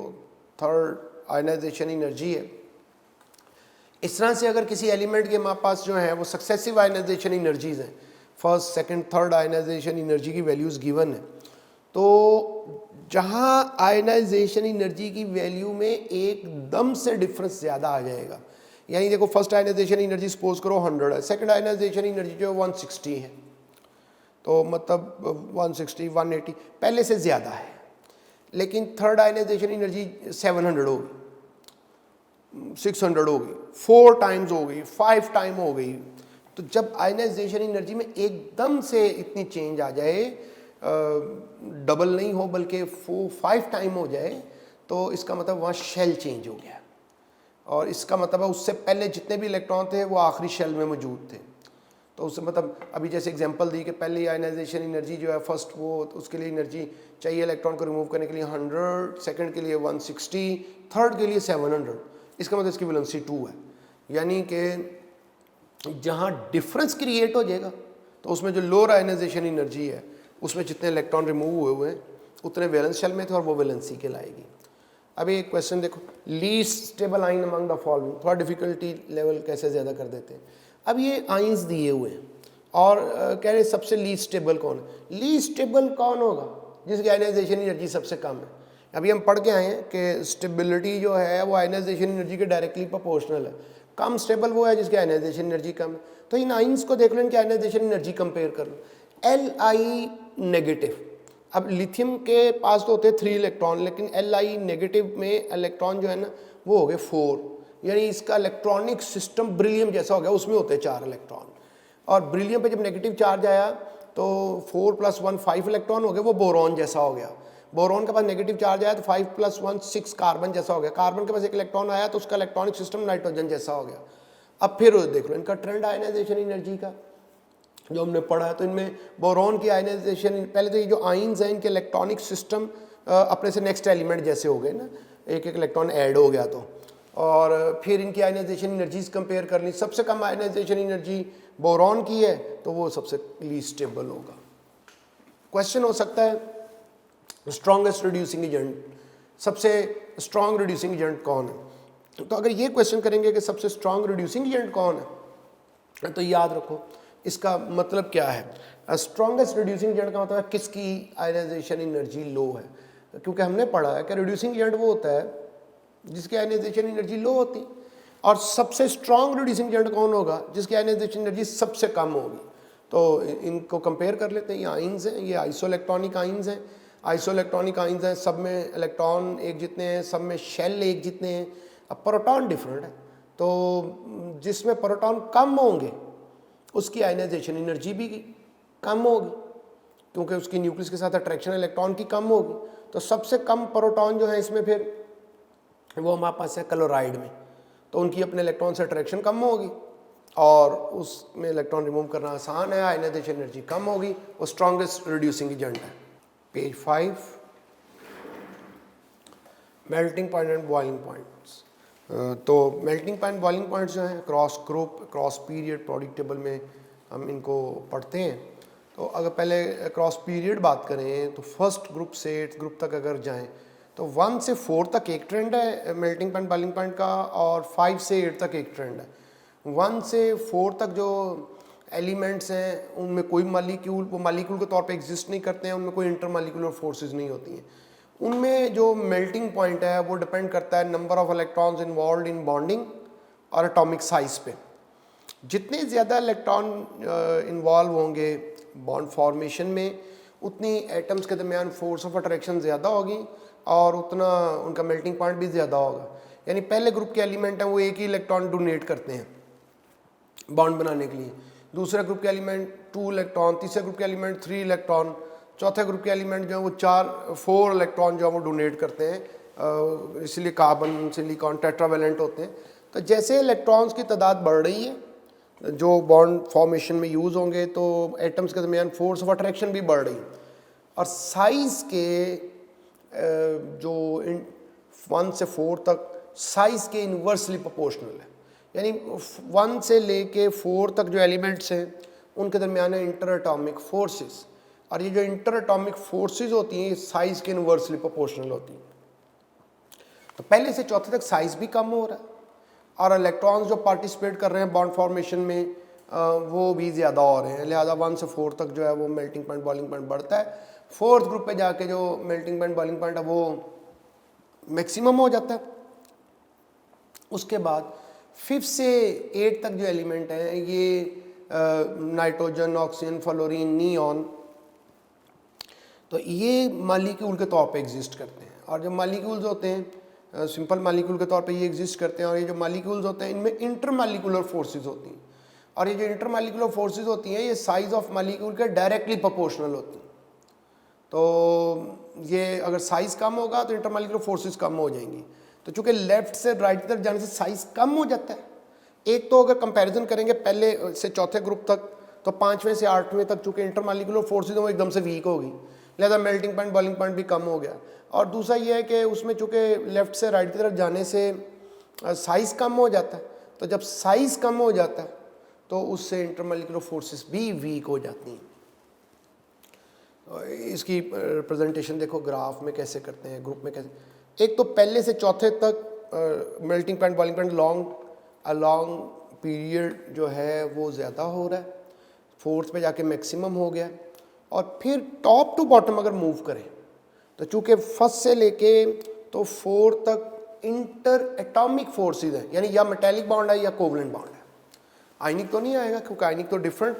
[SPEAKER 1] थर्ड आयनाइजेशन एनर्जी है। इस तरह से अगर किसी एलिमेंट के हमारे पास जो है वो सक्सेसिव आयनाइजेशन एनर्जीज हैं, first second third ionization energy की वैल्यूज़ गिवन है, तो जहाँ आयनाइजेशन एनर्जी की वैल्यू में एकदम से डिफरेंस ज़्यादा आ जाएगा, यानी देखो फर्स्ट आयनाइजेशन एनर्जी सपोज करो 100 है, सेकंड आयनाइजेशन एनर्जी जो है 160 है, तो मतलब 160 180 पहले से ज़्यादा है। लेकिन थर्ड आयनाइजेशन एनर्जी 700 होगी, 600 होगी, 4 टाइम्स हो गई, 5 टाइम हो गई। तो जब आयनाइजेशन एनर्जी में एकदम से इतनी चेंज आ जाए, डबल नहीं हो बल्कि 4-5 टाइम हो जाए, तो इसका मतलब वहाँ शेल चेंज हो गया। और इसका मतलब है उससे पहले जितने भी इलेक्ट्रॉन थे वो आखिरी शेल में मौजूद थे। तो उससे मतलब अभी जैसे एग्जांपल दी कि पहली आयनाइजेशन एनर्जी जो है फर्स्ट, वो तो उसके लिए एनर्जी चाहिए इलेक्ट्रॉन को रिमूव करने के लिए 100, सेकंड के लिए 160, थर्ड के लिए 700। इसका मतलब इसकी वैलेंसी 2 है। यानी कि जहाँ डिफरेंस क्रिएट हो जाएगा तो उसमें जो लोअर आयनाइजेशन एनर्जी है उसमें जितने इलेक्ट्रॉन रिमूव हुए हैं उतने वैलेंस शेल में थे और वो वैलेंसी के लाएगी। अभी एक क्वेश्चन देखो, लीस्ट स्टेबल आइन अमंग द फॉलोइंग। थोड़ा डिफिकल्टी लेवल कैसे ज़्यादा कर देते हैं। अब ये आइंस दिए हुए हैं और कह रहे सबसे लीस्ट स्टेबल कौन है। लीस्ट स्टेबल कौन होगा? जिसकी आयनाइजेशन एनर्जी सबसे कम है। अभी हम पढ़ के आए हैं कि स्टेबिलिटी जो है वो आयनाइजेशन एनर्जी के डायरेक्टली प्रोपोर्शनल है। कम स्टेबल वो है जिसकी आयनाइजेशन एनर्जी कम है। तो इन आइंस को देख लो, इनकी आयनाइजेशन एनर्जी कंपेयर कर लो। Li नेगेटिव, अब लिथियम के पास तो होते हैं 3 इलेक्ट्रॉन, लेकिन Li नेगेटिव में इलेक्ट्रॉन जो है ना वो हो गए 4, यानी इसका इलेक्ट्रॉनिक सिस्टम ब्रिलियम जैसा हो गया, उसमें होते हैं 4 इलेक्ट्रॉन। और ब्रिलियम पे जब नेगेटिव चार्ज आया तो 4 + 1 5 इलेक्ट्रॉन हो गए, वो बोरॉन जैसा हो गया। बोरॉन के पास नेगेटिव चार्ज आया तो 5 + 1 6 कार्बन जैसा हो गया। कार्बन के पास एक इलेक्ट्रॉन आया तो उसका इलेक्ट्रॉनिक सिस्टम नाइट्रोजन जैसा हो गया। अब फिर देख लो इनका ट्रेंड आयनाइजेशन एनर्जी का जो हमने पढ़ा है। तो इनमें बोरॉन की आयनाइजेशन, पहले तो ये जो आइंस हैं इनके इलेक्ट्रॉनिक सिस्टम अपने से नेक्स्ट एलिमेंट जैसे हो गए ना, एक एक इलेक्ट्रॉन ऐड हो गया तो। और फिर इनकी आयनाइजेशन एनर्जीज कंपेयर कर ली। सबसे कम आयनाइजेशन एनर्जी बोरॉन की है तो वो सबसे लीस्ट स्टेबल होगा। क्वेश्चन हो सकता है स्ट्रॉन्गेस्ट रिड्यूसिंग एजेंट, सबसे स्ट्रॉन्ग रिड्यूसिंग एजेंट कौन है। तो अगर ये क्वेश्चन करेंगे कि सबसे स्ट्रॉन्ग रिड्यूसिंग एजेंट कौन है, तो याद रखो इसका मतलब क्या है। स्ट्रॉन्गेस्ट रिड्यूसिंग एजेंट का मतलब है किसकी आयनाइजेशन एनर्जी लो है। क्योंकि हमने पढ़ा है कि रिड्यूसिंग एजेंट वो होता है जिसकी आयनाइजेशन एनर्जी लो होती, और सबसे स्ट्रॉन्ग रिड्यूसिंग एजेंट कौन होगा जिसकी आयनाइजेशन एनर्जी सबसे कम होगी। तो इनको कंपेयर कर लेते हैं। ये आइंस हैं, ये आइसोइलेक्ट्रॉनिक आइंस हैं। आइसोइलेक्ट्रॉनिक आइंस हैं, सब में इलेक्ट्रॉन एक जितने हैं, सब में शेल एक जितने हैं। अब प्रोटॉन डिफरेंट है, तो जिसमें प्रोटॉन कम होंगे उसकी आयनाइजेशन एनर्जी भी कम होगी क्योंकि उसकी न्यूक्लियस के साथ अट्रैक्शन इलेक्ट्रॉन की कम होगी। तो सबसे कम प्रोटॉन जो है इसमें फिर वो हमारे पास है क्लोराइड में, तो उनकी अपने इलेक्ट्रॉन से अट्रैक्शन कम होगी और उसमें इलेक्ट्रॉन रिमूव करना आसान है, आयनाइजेशन एनर्जी कम होगी, वो स्ट्रॉन्गेस्ट रिड्यूसिंग एजेंट है। Page 5, melting point and boiling points. तो मेल्टिंग पॉइंट बॉइलिंग पॉइंट्स जो हैं cross group cross period periodic table में हम इनको पढ़ते हैं। तो अगर पहले क्रॉस पीरियड बात करें तो फर्स्ट ग्रुप से 8th ग्रुप तक अगर जाएं तो 1 से 4 तक एक ट्रेंड है मेल्टिंग पॉइंट बॉइलिंग पॉइंट का, और 5 से 8 तक एक ट्रेंड है। 1 से 4 तक जो एलिमेंट्स हैं उनमें कोई मालिक्यूल, वो मालिक्यूल के तौर पे एग्जिस्ट नहीं करते हैं, उनमें कोई इंटरमालिक्यूलर फोर्सेस नहीं होती हैं। उनमें जो मेल्टिंग पॉइंट है वो डिपेंड करता है number of electrons involve in bonding और एटॉमिक साइज पे। जितने ज़्यादा इलेक्ट्रॉन इन्वॉल्व होंगे बॉन्ड फॉर्मेशन में, उतनी एटम्स के दरमियान फोर्स ऑफ अट्रैक्शन ज़्यादा होगी और उतना उनका मेल्टिंग पॉइंट भी ज़्यादा होगा। यानी पहले ग्रुप के एलिमेंट हैं वो एक ही इलेक्ट्रॉन डोनेट करते हैं बॉन्ड बनाने के लिए, दूसरे ग्रुप के एलिमेंट 2 इलेक्ट्रॉन, तीसरे ग्रुप के एलिमेंट 3 इलेक्ट्रॉन, चौथे ग्रुप के एलिमेंट जो है वो 4 इलेक्ट्रॉन जो है वो डोनेट करते हैं, इसलिए कार्बन सिलिकॉन टेट्रावेलेंट होते हैं। तो जैसे इलेक्ट्रॉन्स की तादाद बढ़ रही है जो बॉन्ड फॉर्मेशन में यूज़ होंगे तो एटम्स के दरमियान फोर्स ऑफ अट्रैक्शन भी बढ़ रही है, और साइज़ के जो 1 से 4 तक साइज़ के इन्वर्सली प्रोपोर्शनल है। यानी 1 से लेके 4 तक जो एलिमेंट्स हैं उनके दरमियान है इंटर एटॉमिक फोर्सेस, और ये जो इंटर एटॉमिक फोर्सेस होती हैं ये साइज़ के इन्वर्सली प्रोपोर्शनल होती हैं। तो पहले से चौथे तक साइज़ भी कम हो रहा है और इलेक्ट्रॉन्स जो पार्टिसिपेट कर रहे हैं बॉन्ड फॉर्मेशन में वो भी ज़्यादा हो रहे हैं, लिहाजा 1 से 4 तक जो है वो मेल्टिंग पॉइंट बॉइलिंग पॉइंट बढ़ता है। 4th ग्रुप पे जाके जो मेल्टिंग पॉइंट बॉइलिंग पॉइंट है वो मैक्सिमम हो जाता है। उसके बाद 5 से 8 तक जो एलिमेंट हैं ये नाइट्रोजन, ऑक्सीजन, फ्लोरीन, नियॉन, तो ये मालिक्यूल के तौर पे एग्जिस्ट करते हैं। और जो मालिक्यूल्स होते हैं सिंपल मालिक्यूल के तौर पे ये एग्जिस्ट करते हैं। और ये जो मालिक्यूल्स होते हैं इनमें इंटरमालिक्यूलर फोर्सेस होती हैं, और ये जो इंटरमालिक्यूलर फोर्सेस होती हैं ये साइज ऑफ मालिक्यूल के डायरेक्टली प्रोपोर्शनल होती हैं। तो ये अगर साइज कम होगा तो इंटरमालिक्यूलर फोर्सेस कम हो जाएंगी। तो चूंकि लेफ्ट से राइट की तरफ जाने से साइज कम हो जाता है। एक तो अगर कंपैरिजन करेंगे पहले से चौथे ग्रुप तक, तो 5वें से 8वें तक चूंकि इंटरमालिक्यूलर फोर्सेस वो एकदम से वीक होगी, लिहाजा मेल्टिंग पॉइंट बॉइलिंग पॉइंट भी कम हो गया। और दूसरा ये है कि उसमें चूंकि लेफ्ट से राइट की तरफ जाने से साइज कम हो जाता है, तो जब साइज कम हो जाता है तो उससे इंटरमालिक्यूलर फोर्सेस भी वीक हो जाती हैं। इसकी रिप्रेजेंटेशन देखो ग्राफ में कैसे करते हैं, ग्रुप में कैसे। एक तो पहले से चौथे तक melting point boiling point long period जो है वो ज़्यादा हो रहा है, फोर्थ पे जाके मैक्सिमम हो गया। और फिर टॉप टू बॉटम अगर मूव करें तो चूंकि फर्स्ट से लेके तो फोर्थ तक इंटर एटॉमिक फोर्सेस हैं, यानी या मेटेलिक बॉन्ड है या कोवलेंट बॉन्ड है। आयनिक तो नहीं आएगा क्योंकि आयनिक तो डिफरेंट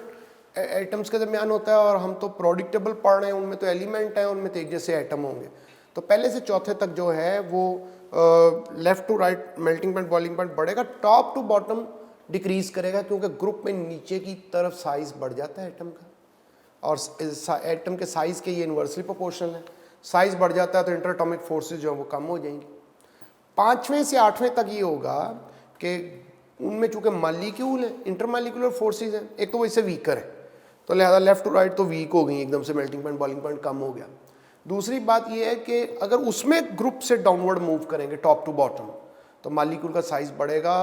[SPEAKER 1] एटम्स के दरमियान होता है, और हम तो प्रोडिक्टेबल पढ़ रहे हैं, उनमें तो एलिमेंट है, उनमें तो एक जैसे एटम होंगे। तो पहले से चौथे तक जो है वो left to right melting point boiling point बढ़ेगा, टॉप टू बॉटम डिक्रीज करेगा, क्योंकि ग्रुप में नीचे की तरफ साइज बढ़ जाता है एटम का, और एटम के साइज के ये इन्वर्सली प्रोपोर्शनल है। साइज बढ़ जाता है तो इंटर एटॉमिक फोर्सेज जो है वो कम हो जाएंगी। 5वें से 8वें तक ये होगा कि उनमें चूंकि मालिक्यूल है, इंटरमालिक्यूलर फोर्सेज हैं, एक तो वो इससे वीकर है, तो लिहाजा लेफ्ट टू राइट तो वीक हो गई, एकदम से मेल्टिंग पॉइंट बॉइलिंग पॉइंट कम हो गया। दूसरी बात ये है कि अगर उसमें ग्रुप से डाउनवर्ड मूव करेंगे टॉप टू बॉटम, तो मालिक्यूल का साइज बढ़ेगा,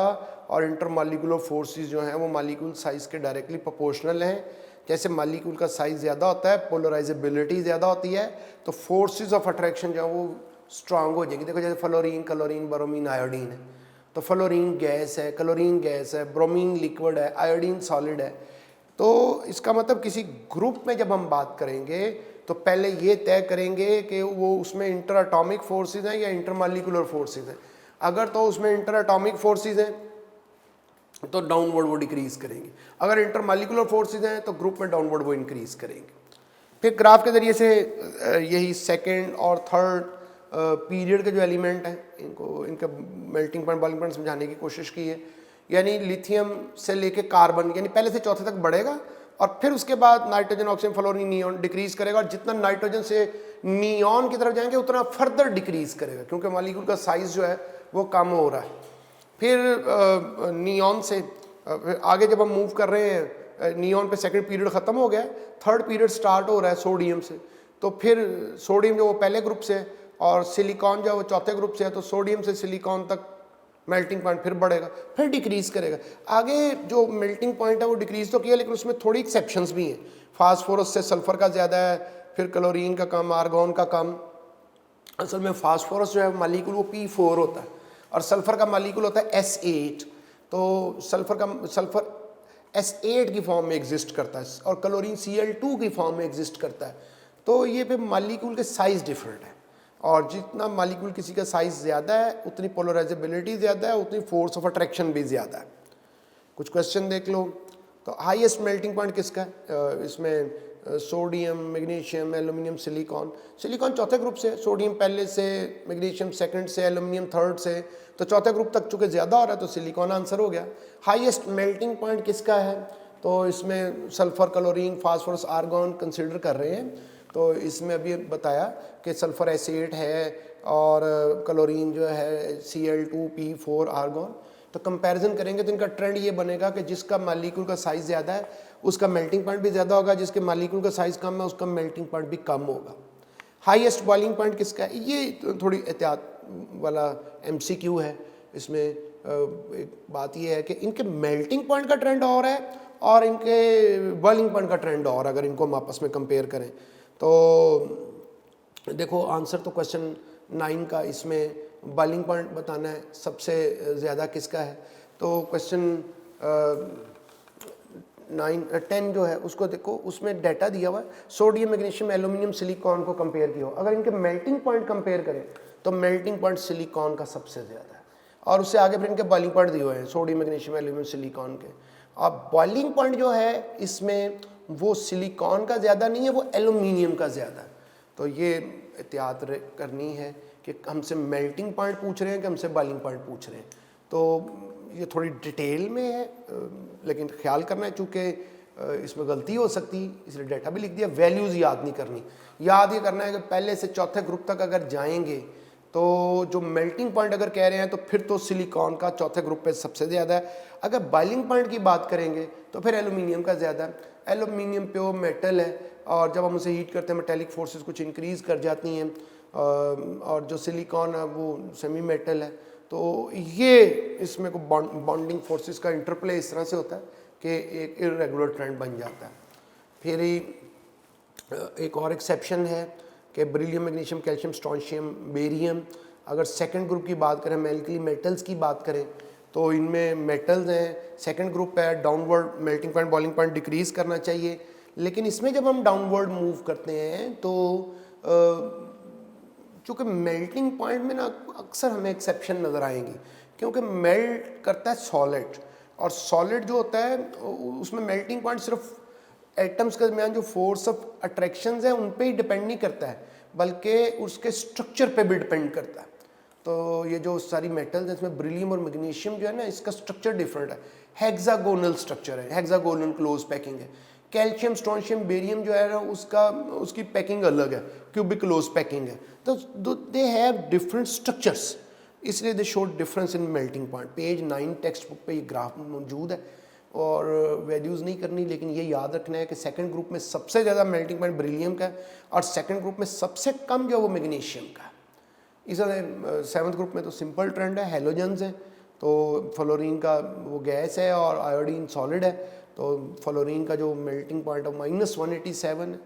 [SPEAKER 1] और इंटरमालिक्यूलर फोर्सेस जो हैं वो मालिक्यूल साइज के डायरेक्टली प्रोपोर्शनल हैं। जैसे मालिक्यूल का साइज ज़्यादा होता है, पोलराइजेबिलिटी ज़्यादा होती है, तो फोर्सेस ऑफ अट्रैक्शन जो है वो स्ट्रांग हो जाएगी। देखो जैसे फ्लोरीन, क्लोरीन, ब्रोमीन, आयोडीन है, तो फ्लोरीन गैस है, क्लोरीन गैस है, ब्रोमीन लिक्विड है, आयोडीन सॉलिड है। तो इसका मतलब किसी ग्रुप में जब हम बात करेंगे तो पहले ये तय करेंगे कि वो उसमें इंटर एटॉमिक फोर्सेस हैं या इंटरमालिक्यूलर फोर्सेस हैं। अगर तो उसमें इंटर एटॉमिक फोर्सेस हैं तो डाउनवर्ड वो डिक्रीज करेंगे, अगर इंटरमालिक्यूलर फोर्सेस हैं तो ग्रुप में डाउनवर्ड वो इंक्रीज करेंगे। फिर ग्राफ के जरिए से यही सेकेंड और थर्ड पीरियड के जो एलिमेंट हैं इनको इनका मेल्टिंग पॉइंट बॉइलिंग पॉइंट समझाने की कोशिश की है। यानी लिथियम से लेके कार्बन, यानी पहले से चौथे तक बढ़ेगा, और फिर उसके बाद nitrogen, oxygen, fluorine, neon decrease करेगा, और जितना नाइट्रोजन से नियॉन की तरफ जाएंगे उतना फर्दर डिक्रीज करेगा, क्योंकि मॉलिक्यूल का साइज जो है वो कम हो रहा है। फिर नियॉन से आगे जब हम मूव कर रहे हैं, नियॉन पे सेकंड पीरियड ख़त्म हो गया, थर्ड पीरियड स्टार्ट हो रहा है सोडियम से। तो फिर सोडियम जो वो पहले ग्रुप से और सिलिकॉन जो है वो चौथे ग्रुप से है, तो सोडियम से सिलिकॉन तक मेल्टिंग पॉइंट फिर बढ़ेगा, फिर डिक्रीज करेगा। आगे जो मेल्टिंग पॉइंट है वो डिक्रीज तो किया, लेकिन उसमें थोड़ी एक्सेप्शंस भी हैं। फास्फोरस से सल्फर का ज़्यादा है, फिर क्लोरीन का कम, आर्गॉन का कम। असल में फास्फोरस जो है मालिक्यूल वो P4 होता है, और सल्फर का मालिक्यूल होता है S8। तो सल्फर S8 की फॉर्म में एग्जिस्ट करता है, और क्लोरीन Cl2 की फॉर्म में एग्जिस्ट करता है। तो ये पे मालिक्यूल के साइज डिफरेंट है, और जितना मालिक्यूल किसी का साइज ज़्यादा है उतनी पोलराइजेबिलिटी ज़्यादा है, उतनी फोर्स ऑफ अट्रैक्शन भी ज़्यादा है। कुछ क्वेश्चन देख लो। तो हाईएस्ट मेल्टिंग पॉइंट किसका है? इसमें sodium, magnesium, aluminium, silicon. Silicon चौथे ग्रुप से, सोडियम पहले से, मैग्नीशियम सेकंड से, एल्यूमिनियम थर्ड से, तो चौथे ग्रुप तक चूँकि ज़्यादा हो रहा है तो सिलिकॉन आंसर हो गया। हाईएस्ट मेल्टिंग पॉइंट किसका है? तो इसमें sulphur, chlorine, phosphorus, argon consider कर रहे हैं। तो इसमें अभी बताया कि सल्फर S8 है, और क्लोरीन जो है Cl2, P4, आर्गॉन। तो कंपैरिजन करेंगे तो इनका ट्रेंड ये बनेगा कि जिसका मालिक्यूल का साइज़ ज़्यादा है उसका मेल्टिंग पॉइंट भी ज़्यादा होगा, जिसके मालिक्यूल का साइज़ कम है उसका मेल्टिंग पॉइंट भी कम होगा। हाईएस्ट बॉइलिंग पॉइंट किसका है? ये थोड़ी एहतियात वाला MCQ है। इसमें एक बात ये है कि इनके मेल्टिंग पॉइंट का ट्रेंड और है, और इनके बॉइलिंग पॉइंट का ट्रेंड और, अगर इनको हम आपस में कंपेयर करें तो देखो आंसर तो क्वेश्चन 9 का, इसमें बॉइलिंग पॉइंट बताना है सबसे ज़्यादा किसका है। तो क्वेश्चन 10 जो है उसको देखो, उसमें डाटा दिया हुआ है, सोडियम, मैग्नीशियम, एल्यूमिनियम, सिलिकॉन को कंपेयर किया हो। अगर इनके मेल्टिंग पॉइंट कंपेयर करें तो मेल्टिंग पॉइंट सिलिकॉन का सबसे ज़्यादा है, और उससे आगे फिर इनके बॉइलिंग पॉइंट दिए हुए हैं सोडियम, मैग्नीशियम, एल्यूमिनियम, सिलिकॉन के। अब बॉइलिंग पॉइंट जो है इसमें वो सिलिकॉन का ज़्यादा नहीं है, वो एल्यूमिनियम का ज़्यादा है। तो ये एहतियात करनी है कि हमसे मेल्टिंग पॉइंट पूछ रहे हैं कि हमसे बॉइलिंग पॉइंट पूछ रहे हैं। तो ये थोड़ी डिटेल में है, लेकिन ख्याल करना है चूँकि इसमें गलती हो सकती, इसलिए डाटा भी लिख दिया। वैल्यूज़ याद नहीं करनी, याद ये करना है कि पहले से चौथे ग्रुप तक अगर जाएंगे तो जो मेल्टिंग पॉइंट अगर कह रहे हैं तो फिर तो सिलिकॉन का चौथे ग्रुप पे सबसे ज़्यादा है। अगर बॉइलिंग पॉइंट की बात करेंगे तो फिर एल्यूमिनियम का ज़्यादा है। एल्यूमिनियम प्योर मेटल है और जब हम उसे हीट करते हैं मेटेलिक फोर्सेस कुछ इंक्रीज़ कर जाती हैं, और जो सिलिकॉन है वो सेमी मेटल है। तो ये इसमें को बॉन्डिंग फोर्सेस का इंटरप्ले इस तरह से होता है कि एक इरेगुलर ट्रेंड बन जाता है। फिर एक और एक्सेप्शन है कि beryllium, magnesium, calcium, strontium, barium. अगर सेकंड ग्रुप की बात करें, एल्कली मेटल्स की बात करें, तो इनमें मेटल्स हैं, सेकंड ग्रुप है, downward melting point, boiling point decrease करना चाहिए। लेकिन इसमें जब हम डाउनवर्ड मूव करते हैं तो चूँकि मेल्टिंग पॉइंट में ना अक्सर हमें एक्सेप्शन नज़र आएंगी, क्योंकि मेल्ट करता है सॉलिड, और सॉलिड जो होता है उसमें मेल्टिंग पॉइंट सिर्फ एटम्स के दरमियान जो फोर्स ऑफ अट्रैक्शंस है उन पे ही डिपेंड नहीं करता है, बल्कि उसके स्ट्रक्चर पे भी डिपेंड करता है। तो ये जो सारी मेटल्स हैं इसमें बेरिलियम और मैग्नीशियम जो है ना, इसका स्ट्रक्चर डिफरेंट है, हेक्सागोनल स्ट्रक्चर है, हेक्सागोनल क्लोज पैकिंग है। कैल्शियम, स्ट्रोंशियम, बेरियम जो है ना उसकी पैकिंग अलग है, क्यूबिक क्लोज पैकिंग है। तो दे हैव डिफरेंट स्ट्रक्चर्स, इसलिए दे show difference in melting point. Page 9 text book पे ये ग्राफ मौजूद है, और वैल्यूज़ नहीं करनी, लेकिन ये याद रखना है कि सेकंड ग्रुप में सबसे ज़्यादा मेल्टिंग पॉइंट बेरिलियम का है और सेकंड ग्रुप में सबसे कम जो है वो मैग्नीशियम का है। इस तरह सेवन्थ ग्रुप में तो सिंपल ट्रेंड है, हेलोजन्स हैं, तो फ्लोरीन का वो गैस है और आयोडीन सॉलिड है। तो फ्लोरीन का जो मेल्टिंग पॉइंट है -187 है।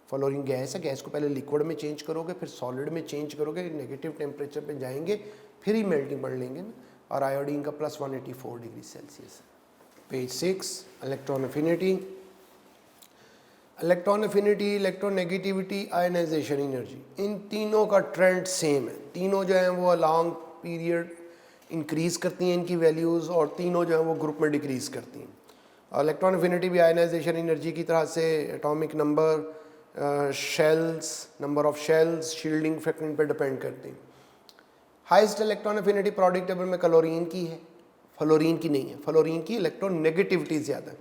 [SPEAKER 1] फ्लोरीन गैस है, गैस को पहले लिक्विड में चेंज करोगे, फिर सॉलिड में चेंज करोगे, नेगेटिव टेम्परेचर पे जाएंगे, फिर ही मेल्टिंग पॉइंट लेंगे ना। और आयोडीन का +184 डिग्री सेल्सियस है। Page 6 electron affinity. Electron affinity, electronegativity, ionization energy, इन तीनों का ट्रेंड सेम है। तीनों जो हैं वो लॉन्ग पीरियड इंक्रीज़ करती हैं इनकी वैल्यूज़, और तीनों जो हैं वो ग्रुप में डिक्रीज़ करती हैं। और इलेक्ट्रॉन अफिनिटी भी आयनाइजेशन एनर्जी की तरह से atomic number, shells, number of shells, shielding factor पर डिपेंड करती हैं। Highest electron affinity periodic table में क्लोरीन की है, फ्लोरीन की नहीं है। फ्लोरीन की इलेक्ट्रॉन नेगेटिविटी ज़्यादा है,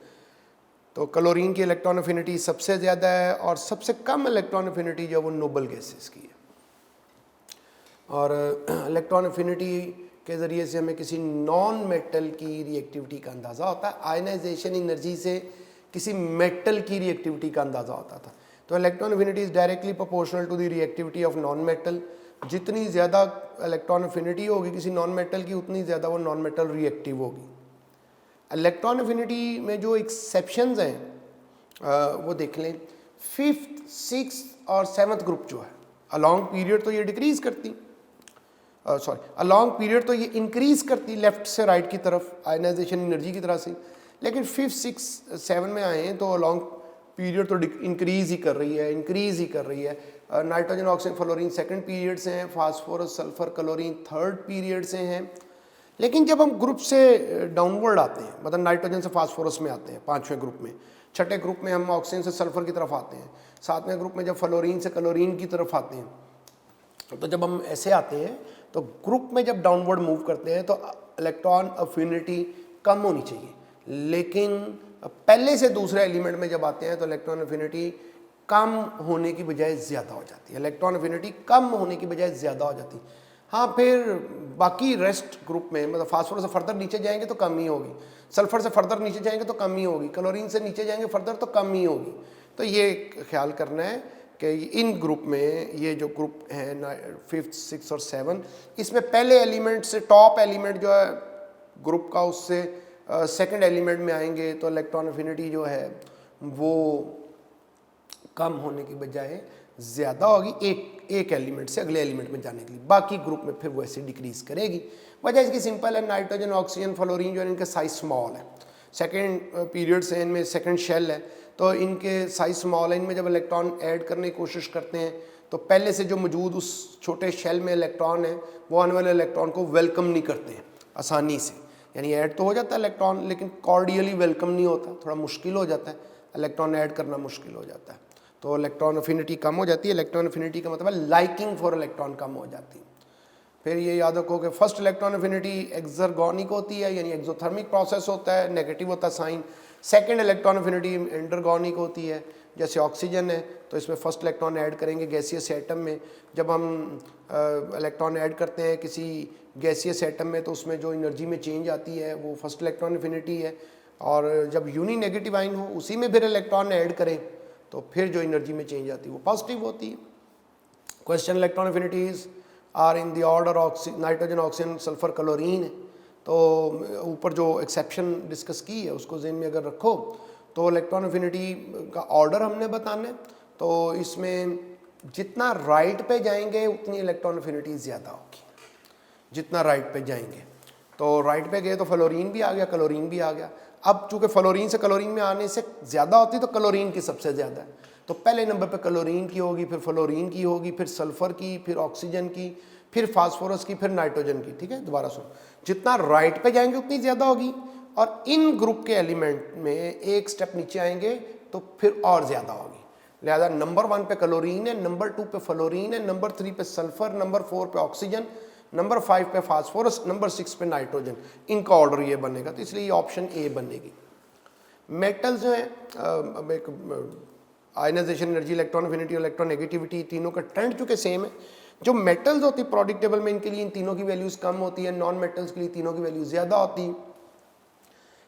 [SPEAKER 1] तो क्लोरीन की इलेक्ट्रॉन अफिनिटी सबसे ज़्यादा है, और सबसे कम इलेक्ट्रॉन अफिनिटी जो वो नोबल गैसेस की है। और इलेक्ट्रॉन अफिनिटी के ज़रिए से हमें किसी नॉन मेटल की रिएक्टिविटी का अंदाज़ा होता है, आयनाइजेशन एनर्जी से किसी मेटल की रिएक्टिविटी का अंदाज़ा होता था। तो electron affinity is directly proportional to the reactivity of non metal. जितनी ज़्यादा इलेक्ट्रॉन अफिनिटी होगी किसी नॉन मेटल की, उतनी ज़्यादा वो नॉन मेटल रिएक्टिव होगी। इलेक्ट्रॉन अफिनिटी में जो एक्सेप्शंस हैं वो देख लें। 5th, 6th और 7th ग्रुप जो है अलॉन्ग पीरियड तो ये डिक्रीज़ करती, अलॉन्ग पीरियड तो ये इंक्रीज़ करती लेफ्ट से राइट की तरफ आयनाइजेशन एनर्जी की तरह से, लेकिन 5th, 6th, 7 में आए हैं तो अलॉन्ग पीरियड तो इंक्रीज़ ही कर रही है, इंक्रीज़ ही कर रही है। Nitrogen, oxygen, fluorine second period से हैं, phosphorus, sulphur, chlorine third period से हैं। लेकिन जब हम ग्रुप से डाउनवर्ड आते हैं, मतलब नाइट्रोजन से फास्फोरस में आते हैं 5वें ग्रुप में, छठे ग्रुप में हम ऑक्सीजन से सल्फर की तरफ आते हैं, 7वें ग्रुप में जब फ्लोरीन से क्लोरीन की तरफ आते हैं, तो जब हम ऐसे आते हैं तो ग्रुप में जब डाउनवर्ड मूव करते हैं तो इलेक्ट्रॉन अफिनिटी कम होनी चाहिए। लेकिन पहले से दूसरे एलिमेंट में जब आते हैं तो इलेक्ट्रॉन अफिनिटी कम होने की बजाय ज़्यादा हो जाती है, इलेक्ट्रॉन अफिनिटी कम होने की बजाय ज़्यादा हो जाती है। हाँ, फिर बाकी रेस्ट ग्रुप में, मतलब फास्फोरस से फर्दर नीचे जाएंगे तो कम ही होगी, सल्फर से फर्दर नीचे जाएंगे तो कम ही होगी, क्लोरीन से नीचे जाएंगे फर्दर तो कम ही होगी। तो ये ख्याल करना है कि इन ग्रुप में, ये जो ग्रुप हैं 5th, 6th और 7, इसमें पहले एलिमेंट से टॉप एलिमेंट जो है ग्रुप का, उससे सेकंड एलिमेंट में आएंगे तो इलेक्ट्रॉन अफिनिटी जो है वो कम होने की बजाय ज़्यादा होगी एक एलिमेंट से अगले एलिमेंट में जाने के लिए। बाकी ग्रुप में फिर वो ऐसे डिक्रीज़ करेगी। वजह इसकी सिंपल है, नाइट्रोजन, ऑक्सीजन, फ्लोरीन जो है इनका साइज स्मॉल है, सेकेंड पीरियड से इनमें सेकेंड शेल है, तो इनके साइज स्मॉल है। इनमें जब इलेक्ट्रॉन ऐड करने की कोशिश करते हैं तो पहले से जो मौजूद उस छोटे शेल में इलेक्ट्रॉन है वो आने वाले इलेक्ट्रॉन को वेलकम नहीं करते हैं आसानी से। यानी ऐड तो हो जाता है इलेक्ट्रॉन, लेकिन कॉर्डियली वेलकम नहीं होता, थोड़ा मुश्किल हो जाता है, इलेक्ट्रॉन ऐड करना मुश्किल हो जाता है। तो इलेक्ट्रॉन अफिनिटी कम हो जाती है। इलेक्ट्रॉन अफिनिटी का मतलब है लाइकिंग फॉर इलेक्ट्रॉन कम हो जाती है। फिर ये याद रखो कि फर्स्ट इलेक्ट्रॉन अफिनिटी एक्सर्गोनिक होती है, यानी एक्सोथर्मिक प्रोसेस होता है, नेगेटिव होता है sign. Second electron affinity endergonic होती है, जैसे ऑक्सीजन है तो इसमें फर्स्ट इलेक्ट्रॉन ऐड करेंगे गैसियस एटम में। जब हम इलेक्ट्रॉन ऐड करते हैं किसी गैसियस एटम में तो उसमें जो एनर्जी में चेंज आती है वो फर्स्ट इलेक्ट्रॉन अफिनिटी है। और जब यूनी नेगेटिव आइन हो उसी में फिर इलेक्ट्रॉन ऐड करें तो फिर जो एनर्जी में चेंज आती है वो पॉजिटिव होती है। Question electron affinities are in the order nitrogen, oxygen, sulphur, chlorine. तो ऊपर जो एक्सेप्शन डिस्कस की है उसको ज़हन में अगर रखो तो इलेक्ट्रॉन अफिनिटी का ऑर्डर हमने बताना है। तो इसमें जितना राइट पे जाएंगे उतनी इलेक्ट्रॉन अफिनिटी ज़्यादा होगी, जितना राइट पे जाएंगे। तो राइट पे गए तो फ्लोरीन भी आ गया, क्लोरीन भी आ गया। अब चूँकि फ्लोरीन से क्लोरीन में आने से ज़्यादा होती तो क्लोरीन की सबसे ज़्यादा है, तो पहले नंबर पे क्लोरीन की होगी, फिर फ्लोरीन की होगी, फिर सल्फर की, फिर ऑक्सीजन की, फिर फास्फोरस की, फिर नाइट्रोजन की। ठीक है, दोबारा सुनो, जितना राइट पे जाएंगे उतनी ज़्यादा होगी, और इन ग्रुप के एलिमेंट में एक स्टेप नीचे आएंगे तो फिर और ज़्यादा होगी। लिहाजा नंबर 1 पे क्लोरीन है, नंबर 2 पे फ्लोरीन है, नंबर 3 पे सल्फर, नंबर 4 पे ऑक्सीजन, नंबर 5 पे फास्फोरस, नंबर 6 पे नाइट्रोजन। इनका ऑर्डर ये बनेगा, तो इसलिए ये ऑप्शन ए बनेगी। मेटल्स जो है अब एक आयनाइजेशन एनर्जी, इलेक्ट्रॉन अफिनिटी और इलेक्ट्रॉन नेगेटिविटी, तीनों का ट्रेंड चूँकि सेम है। जो मेटल्स होती है प्रोडिक्ट टेबल में इनके लिए इन तीनों की वैल्यूज़ कम होती है, नॉन मेटल्स के लिए तीनों की वैल्यू ज़्यादा होती है।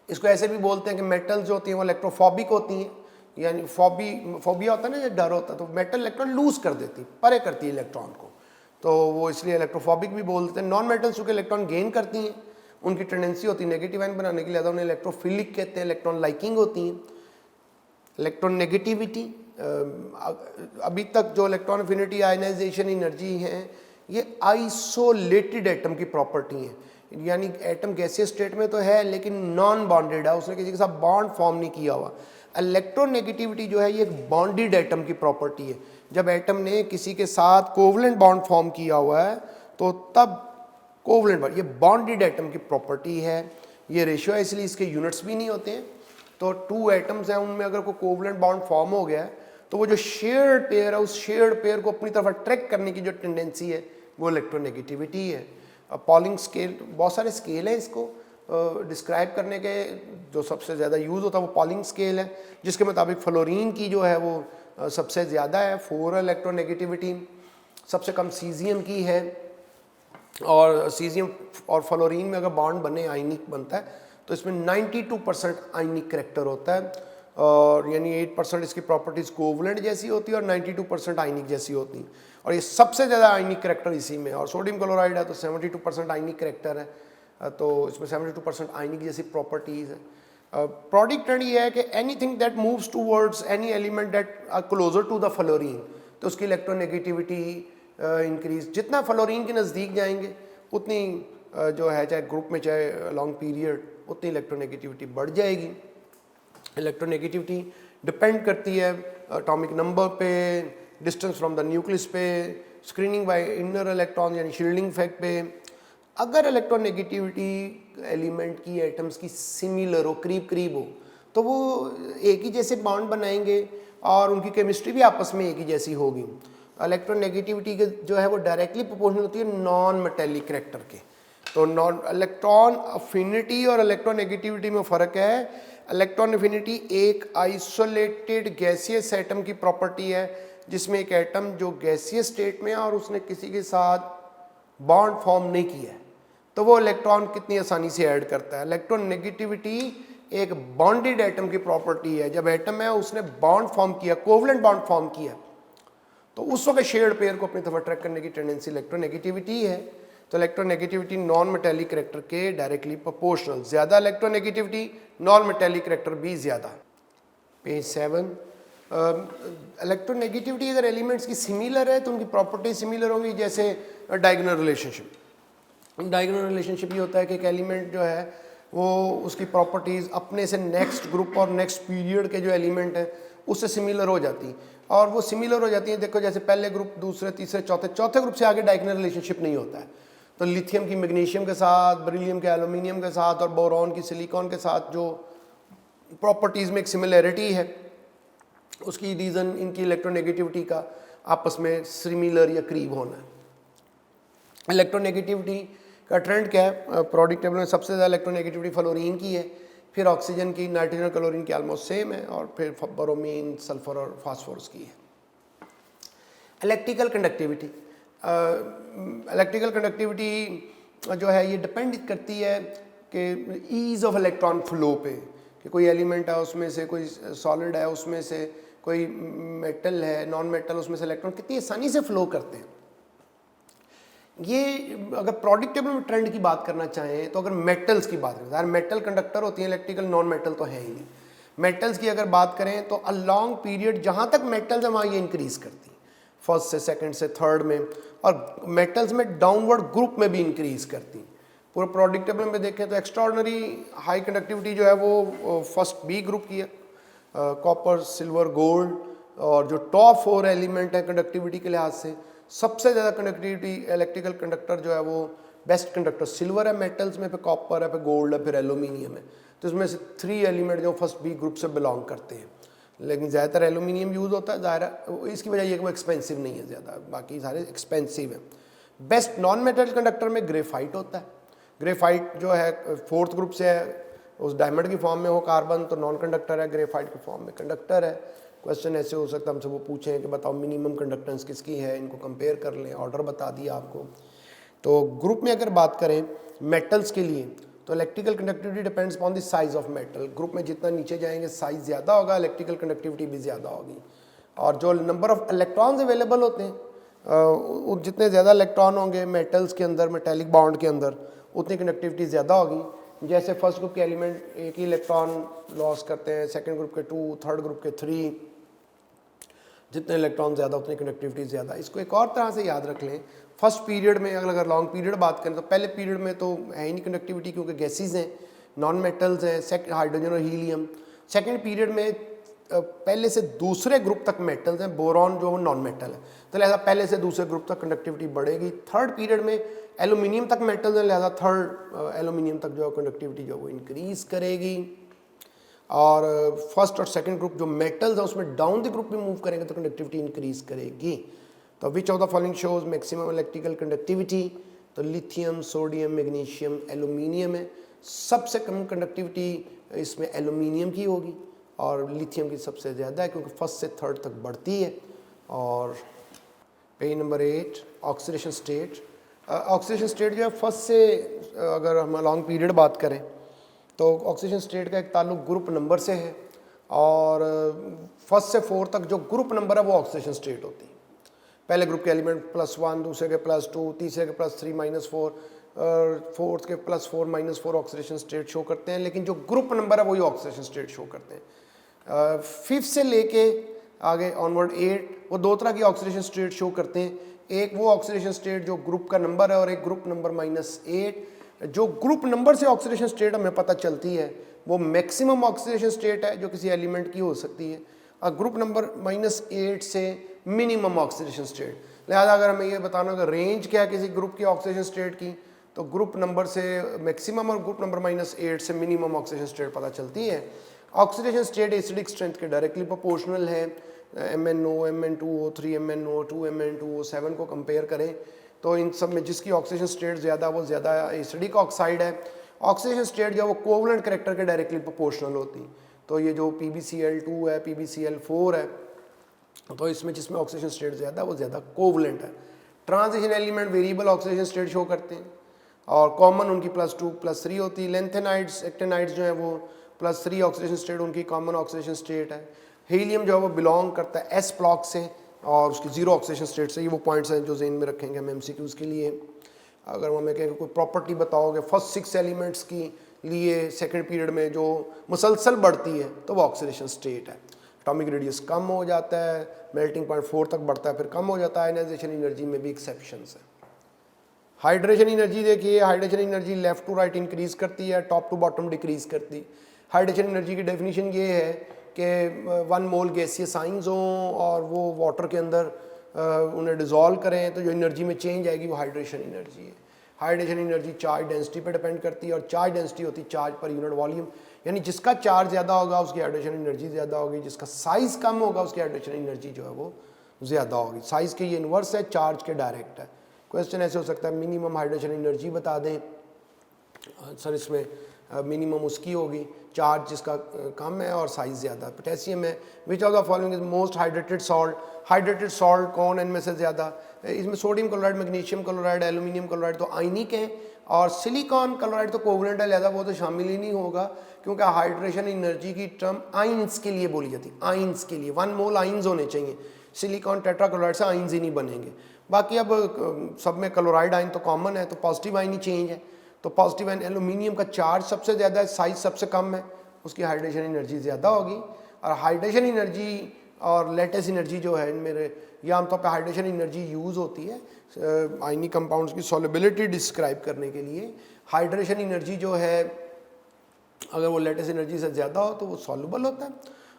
[SPEAKER 1] इसको ऐसे भी बोलते हैं कि मेटल्स जो होती हैं वो इलेक्ट्रोफोबिक होती हैं, यानी फोबिया होता है ना, जो डर होता है, तो मेटल इलेक्ट्रॉन लूज कर देती है, परे करती है इलेक्ट्रॉन को, तो वो इसलिए इलेक्ट्रोफोबिक भी बोलते हैं। नॉन मेटल्स चूँकि इलेक्ट्रॉन गेन करती हैं, उनकी टेंडेंसी होती है नेगेटिव आयन बनाने की, लिहाजा उन्हें इलेक्ट्रोफिलिक कहते हैं, इलेक्ट्रॉन लाइकिंग होती हैं। इलेक्ट्रॉन नेगेटिविटी, अभी तक जो इलेक्ट्रॉन अफिनिटी, आयनाइजेशन एनर्जी है, ये आइसोलेटेड एटम की प्रॉपर्टी है, यानी एटम गैसियस स्टेट में तो है लेकिन नॉन बॉन्डेड है, उसने किसी के साथ बॉन्ड फॉर्म नहीं किया हुआ। इलेक्ट्रोनेगेटिविटी जो है ये एक बॉन्डेड एटम की प्रॉपर्टी है, जब एटम ने किसी के साथ कोवलेंट बॉन्ड फॉर्म किया हुआ है तो तब कोवलेंट बॉन्ड, ये बॉन्डेड एटम की प्रॉपर्टी है। ये रेशियो है, इसलिए इसके यूनिट्स भी नहीं होते हैं। तो 2 एटम्स हैं, उनमें अगर कोई कोवलेंट बॉन्ड फॉर्म हो गया है तो वो जो शेयर्ड पेयर है उस शेयर्ड पेयर को अपनी तरफ अट्रैक्ट करने की जो टेंडेंसी है वो इलेक्ट्रोनेगेटिविटी है। पॉलिंग स्केल, बहुत सारे स्केल हैं इसको डिस्क्राइब करने के, जो सबसे ज़्यादा यूज़ होता है वो पॉलिंग स्केल है, जिसके मुताबिक फ्लोरीन की जो है वो सबसे ज़्यादा है, 4 इलेक्ट्रोनेगेटिविटी, सबसे कम सीजियम की है। और सीजियम और फ्लोरीन में अगर बॉन्ड बने, आयनिक बनता है, तो इसमें 92% आयनिक करेक्टर होता है, और यानी 8% इसकी प्रॉपर्टीज़ कोवलेंट जैसी होती है और 92% आयनिक जैसी होती हैं। और ये सबसे ज़्यादा आयनिक करेक्टर इसी में, और सोडियम क्लोराइड है तो 72% आयनिक करेक्टर है, तो इसमें 72% आयनिक जैसी प्रॉपर्टीज़ है। प्रोडक्ट ट्रेंड ये है कि anything that moves towards any element that are closer to the fluorine, तो उसकी इलेक्ट्रोनेगेटिविटी इंक्रीज, जितना फ्लोरीन के नज़दीक जाएंगे उतनी जो है, चाहे ग्रुप में चाहे लॉन्ग पीरियड, उतनी इलेक्ट्रोनेगेटिविटी बढ़ जाएगी। इलेक्ट्रोनेगेटिविटी डिपेंड करती है एटॉमिक नंबर पे, डिस्टेंस फ्रॉम द न्यूक्लियस पे, स्क्रीनिंग बाय इनर इलेक्ट्रॉन यानी शील्डिंग इफेक्ट पे। अगर इलेक्ट्रोनेगेटिविटी एलिमेंट की एटम्स की सिमिलर हो, करीब करीब हो, तो वो एक ही जैसे बॉन्ड बनाएंगे और उनकी केमिस्ट्री भी आपस में एक ही जैसी होगी। इलेक्ट्रोनेगेटिविटी के जो है वो डायरेक्टली प्रोपोर्शनल होती है नॉन मेटेलिक करेक्टर के। तो नॉन इलेक्ट्रॉन अफिनिटी और इलेक्ट्रोनेगेटिविटी में फ़र्क है। इलेक्ट्रॉन अफिनिटी एक आइसोलेटेड गैसियस एटम की प्रॉपर्टी है, जिसमें एक एटम जो गैसियस स्टेट में है और उसने किसी के साथ बॉन्ड फॉर्म नहीं किया है, तो वो इलेक्ट्रॉन कितनी आसानी से ऐड करता है। इलेक्ट्रॉन नेगेटिविटी एक बॉन्डेड एटम की प्रॉपर्टी है, जब एटम है उसने बॉन्ड फॉर्म किया, कोवलेंट बॉन्ड फॉर्म किया, तो उस वक्त शेयर्ड पेयर को अपनी तरफ अट्रैक्ट करने की टेंडेंसी इलेक्ट्रोनेगेटिविटी है। तो इलेक्ट्रोनेगेटिविटी नॉन मेटेलिक करेक्टर के डायरेक्टली प्रोपोर्शनल, ज़्यादा इलेक्ट्रोनेगेटिविटी, नॉन मेटेलिक करेक्टर भी ज़्यादा। पेज 7, इलेक्ट्रोनेगेटिविटी अगर एलिमेंट्स की सिमिलर है तो उनकी प्रॉपर्टी सिमिलर होंगी, जैसे डायगोनल रिलेशनशिप। डायगोनल रिलेशनशिप ये होता है कि एक एलिमेंट जो है वो उसकी प्रॉपर्टीज़ अपने से नेक्स्ट ग्रुप और नेक्स्ट पीरियड के जो एलिमेंट हैं उससे सिमिलर हो जाती हैं, और वो सिमिलर हो जाती हैं। देखो जैसे पहले ग्रुप, दूसरे, तीसरे, चौथे ग्रुप से आगे डायगोनल रिलेशनशिप नहीं होता है। तो लिथियम की मैग्नीशियम के साथ, बेरिलियम के एल्यूमिनियम के साथ, और बोरॉन की सिलिकॉन के साथ जो प्रॉपर्टीज़ में एक सिमिलैरिटी है, उसकी रीज़न इनकी इलेक्ट्रोनेगेटिविटी का आपस में सिमिलर या करीब होना है। इलेक्ट्रोनेगेटिविटी का ट्रेंड क्या है, प्रोडिक टेबल में सबसे ज़्यादा इलेक्ट्रोनेगेटिविटी फ्लोरीन की है, फिर ऑक्सीजन की, नाइट्रोजन और क्लोरीन की ऑलमोस्ट सेम है, और फिर ब्रोमीन, सल्फर और फास्फोरस की है। इलेक्ट्रिकल कंडक्टिविटी, इलेक्ट्रिकल कंडक्टिविटी जो है ये डिपेंड करती है कि ईज़ ऑफ इलेक्ट्रॉन फ्लो पे, कि कोई एलिमेंट है उसमें से, कोई सॉलिड है उसमें से, कोई मेटल है, नॉन मेटल, उसमें से इलेक्ट्रॉन कितनी आसानी से फ्लो करते हैं। ये अगर प्रोडिक टेबल में ट्रेंड की बात करना चाहें तो अगर मेटल्स की बात करें, यार मेटल कंडक्टर होती हैं इलेक्ट्रिकल, नॉन मेटल तो है ही नहीं। मेटल्स की अगर बात करें तो अ लॉन्ग पीरियड जहाँ तक मेटल्स है वहाँ ये इंक्रीज करती हैं, फर्स्ट से सेकंड से थर्ड में, और मेटल्स में डाउनवर्ड ग्रुप में भी इंक्रीज करती हैं। पूरा प्रोडिक टेबल में देखें तो एक्स्ट्राऑर्डिनरी हाई कंडक्टिविटी जो है वो फर्स्ट बी ग्रुप की है, कॉपर, सिल्वर, गोल्ड, और जो टॉप 4 एलिमेंट है कंडक्टिविटी के लिहाज से सबसे ज़्यादा कंडक्टिविटी इलेक्ट्रिकल कंडक्टर जो है वो बेस्ट कंडक्टर सिल्वर है मेटल्स में, फिर कॉपर है, फिर गोल्ड है, फिर एल्यूमिनियम है। तो इसमें से 3 एलिमेंट जो फर्स्ट बी ग्रुप से बिलोंग करते हैं, लेकिन ज़्यादातर एल्यूमिनियम यूज़ होता है। ज़ाहिर है इसकी वजह ये कि वो एक्सपेंसिव नहीं है ज़्यादा, बाकी सारे एक्सपेंसिव हैं। बेस्ट नॉन मेटल कंडक्टर में ग्रेफाइट होता है। ग्रेफाइट जो है 4th ग्रुप से है, उस डायमंड की फॉर्म में हो कार्बन, तो नॉन कंडक्टर है, ग्रेफाइट की फॉर्म में कंडक्टर है। क्वेश्चन ऐसे हो सकता है हमसे वो पूछें कि बताओ मिनिमम कंडक्टेंस किसकी है, इनको कंपेयर कर लें, ऑर्डर बता दिया आपको। तो ग्रुप में अगर बात करें मेटल्स के लिए तो electrical conductivity depends upon the size of metal. Group में जितना नीचे जाएंगे साइज ज़्यादा होगा, इलेक्ट्रिकल कंडक्टिविटी भी ज़्यादा होगी। और जो नंबर ऑफ इलेक्ट्रॉन्स अवेलेबल होते हैं जितने ज़्यादा इलेक्ट्रॉन होंगे मेटल्स के अंदर, मेटेलिक बॉन्ड के अंदर, उतनी कंडक्टिविटी ज़्यादा होगी। जैसे फर्स्ट ग्रुप के एलिमेंट एक ही इलेक्ट्रॉन लॉस करते हैं, सेकंड ग्रुप के 2, थर्ड ग्रुप के 3, जितने इलेक्ट्रॉन ज़्यादा उतनी कंडक्टिविटी ज़्यादा। इसको एक और तरह से याद रख लें, फर्स्ट पीरियड में अगर लॉन्ग पीरियड बात करें तो पहले पीरियड में तो है ही नहीं कंडक्टिविटी, क्योंकि गैसेज हैं, नॉन मेटल्स हैं, हाइड्रोजन और हीलियम। सेकेंड पीरियड में पहले से दूसरे ग्रुप तक मेटल्स हैं, बोरॉन जो नॉन मेटल है, तो लिहाजा पहले से दूसरे ग्रुप तक कंडक्टिविटी बढ़ेगी। थर्ड पीरियड में एल्यूमिनियम तक मेटल्स हैं, लिहाजा थर्ड एल्यूमिनियम तक जो कंडक्टिविटी जो वो इंक्रीज करेगी। और फर्स्ट और सेकंड ग्रुप जो मेटल्स है उसमें डाउन द ग्रुप में मूव करेंगे तो कंडक्टिविटी इंक्रीज करेगी। तो विच of the following shows maximum electrical conductivity, तो लिथियम, सोडियम, मैग्नीशियम, एल्यूमिनियम है। सबसे कम कंडक्टिविटी इसमें एल्यूमिनियम की होगी और लिथियम की सबसे ज़्यादा है, क्योंकि फर्स्ट से थर्ड तक बढ़ती है। और page number 8 oxidation state. Oxidation state जो है फर्स्ट से अगर हम लॉन्ग पीरियड बात करें तो ऑक्सीजन स्टेट का एक ताल्लुक ग्रुप नंबर से है, और फर्स्ट से 4 तक जो ग्रुप नंबर है वो ऑक्सीजन स्टेट होती है। पहले ग्रुप के एलिमेंट +1, दूसरे के +2, तीसरे के +3 -4, और फोर्थ के +4 -4 ऑक्सीडेशन स्टेट शो करते हैं, लेकिन जो ग्रुप नंबर है वही ऑक्सीडेशन स्टेट शो करते हैं। 5th से लेके आगे ऑनवर्ड 8 वो 2 तरह की ऑक्सीडेशन स्टेट शो करते हैं। एक वो ऑक्सीडेशन स्टेट जो ग्रुप का नंबर है, और एक ग्रुप नंबर -8। जो ग्रुप नंबर से ऑक्सीडेशन स्टेट हमें पता चलती है वो मैक्सिमम ऑक्सीडेशन स्टेट है जो किसी एलिमेंट की हो सकती है, और ग्रुप नंबर -8 से मिनिमम ऑक्सीडेशन स्टेट। लिहाजा अगर हमें ये बताना होगा रेंज क्या है किसी ग्रुप की ऑक्सीडेशन स्टेट की, तो ग्रुप नंबर से मैक्सिमम और ग्रुप नंबर -8 से मिनिमम ऑक्सीडेशन स्टेट पता चलती है। ऑक्सीडेशन स्टेट एसिडिक स्ट्रेंथ के डायरेक्टली प्रोपोर्शनल है। MnO, Mn2O3, MnO2, Mn2O7 को कंपेयर करें तो इन सब में जिसकी ऑक्सीजन स्टेट ज़्यादा वो ज़्यादा एसिडिक ऑक्साइड है। ऑक्सीजन स्टेट जो है वो कोवलेंट करेक्टर के डायरेक्टली प्रोपोर्शनल होती। तो ये जो PbCl2 है, PbCl4 है, तो इसमें जिसमें ऑक्सीजन स्टेट ज़्यादा वो ज़्यादा कोवलेंट है। Transition element variable oxygen state show करते हैं, और कॉमन उनकी +2 +3 होती है। लेंथेनाइड्स, एक्टेनाइड्स जो है वो +3 ऑक्सीजन स्टेट उनकी कॉमन ऑक्सीजन स्टेट है। हीलियम जो है वो बिलोंग करता है S ब्लॉक से और उसकी 0 ऑक्सीडेशन स्टेट से। ये वो पॉइंट्स हैं जो जेन में रखेंगे हम MCQs के लिए। अगर हमें कहें कोई प्रॉपर्टी बताओगे फर्स्ट 6 एलिमेंट्स की लिए सेकंड पीरियड में जो मुसलसल बढ़ती है तो वो ऑक्सीडेशन स्टेट है। एटॉमिक रेडियस कम हो जाता है, मेल्टिंग पॉइंट 4 तक बढ़ता है, फिर कम हो जाता है। आयनाइजेशन एनर्जी में भी एक्सेप्शंस है। हाइड्रेशन एनर्जी देखिए, hydration energy left to right increase करती है, टॉप टू बॉटम डिक्रीज करती है। हाइड्रेशन एनर्जी की डेफिनेशन ये है कि 1 मोल गैसियस आइंस हों और वो वाटर के अंदर उन्हें डिज़ोल्व करें तो जो एनर्जी में चेंज आएगी वो हाइड्रेशन एनर्जी है। हाइड्रोजन एनर्जी चार्ज डेंसिटी पे डिपेंड करती है, और चार्ज डेंसिटी होती है चार्ज पर यूनिट वॉल्यूम, यानी जिसका चार्ज ज़्यादा होगा उसकी हाइड्रोजन एनर्जी ज़्यादा होगी, जिसका साइज़ कम होगा उसकी हाइड्रोजन एनर्जी जो है वो ज़्यादा होगी। साइज़ के ये इन्वर्स है, चार्ज के डायरेक्ट है। क्वेश्चन ऐसे हो सकता है मिनिमम हाइड्रोजन एनर्जी बता दें सर, इसमें मिनिमम उसकी होगी चार्ज जिसका कम है और साइज़ ज़्यादा। पोटेशियम है, विच of the following is most hydrated salt, hydrated salt कौन है इनमें से ज़्यादा, इसमें sodium chloride, magnesium chloride, aluminium chloride तो आयनिक है, और सिलिकॉन क्लोराइड तो कोवलेंट है, लिहाजा वो तो शामिल ही नहीं होगा, क्योंकि हाइड्रेशन एनर्जी की टर्म आइंस के लिए बोली जाती है, आइंस के लिए 1 मोल आइंस होने चाहिए, सिलिकॉन टेट्राक्लोराइड से आइंस ही नहीं बनेंगे। बाकी अब सब में क्लोराइड आइन तो कॉमन है, तो पॉजिटिव आइन ही चेंज है, तो पॉजिटिव आइन एल्यूमिनियम का चार्ज सबसे ज़्यादा है, साइज सबसे कम है, उसकी हाइड्रेशन एनर्जी ज़्यादा होगी। और हाइड्रेशन एनर्जी और लेटेस्ट एनर्जी जो है इनमें यह आमतौर पर हाइड्रेशन एनर्जी यूज़ होती है आयनिक कंपाउंड्स की सॉल्युबिलिटी डिस्क्राइब करने के लिए। हाइड्रेशन एनर्जी जो है अगर वो लेटेस्ट एनर्जी से ज़्यादा हो तो वो सॉल्युबल होता है,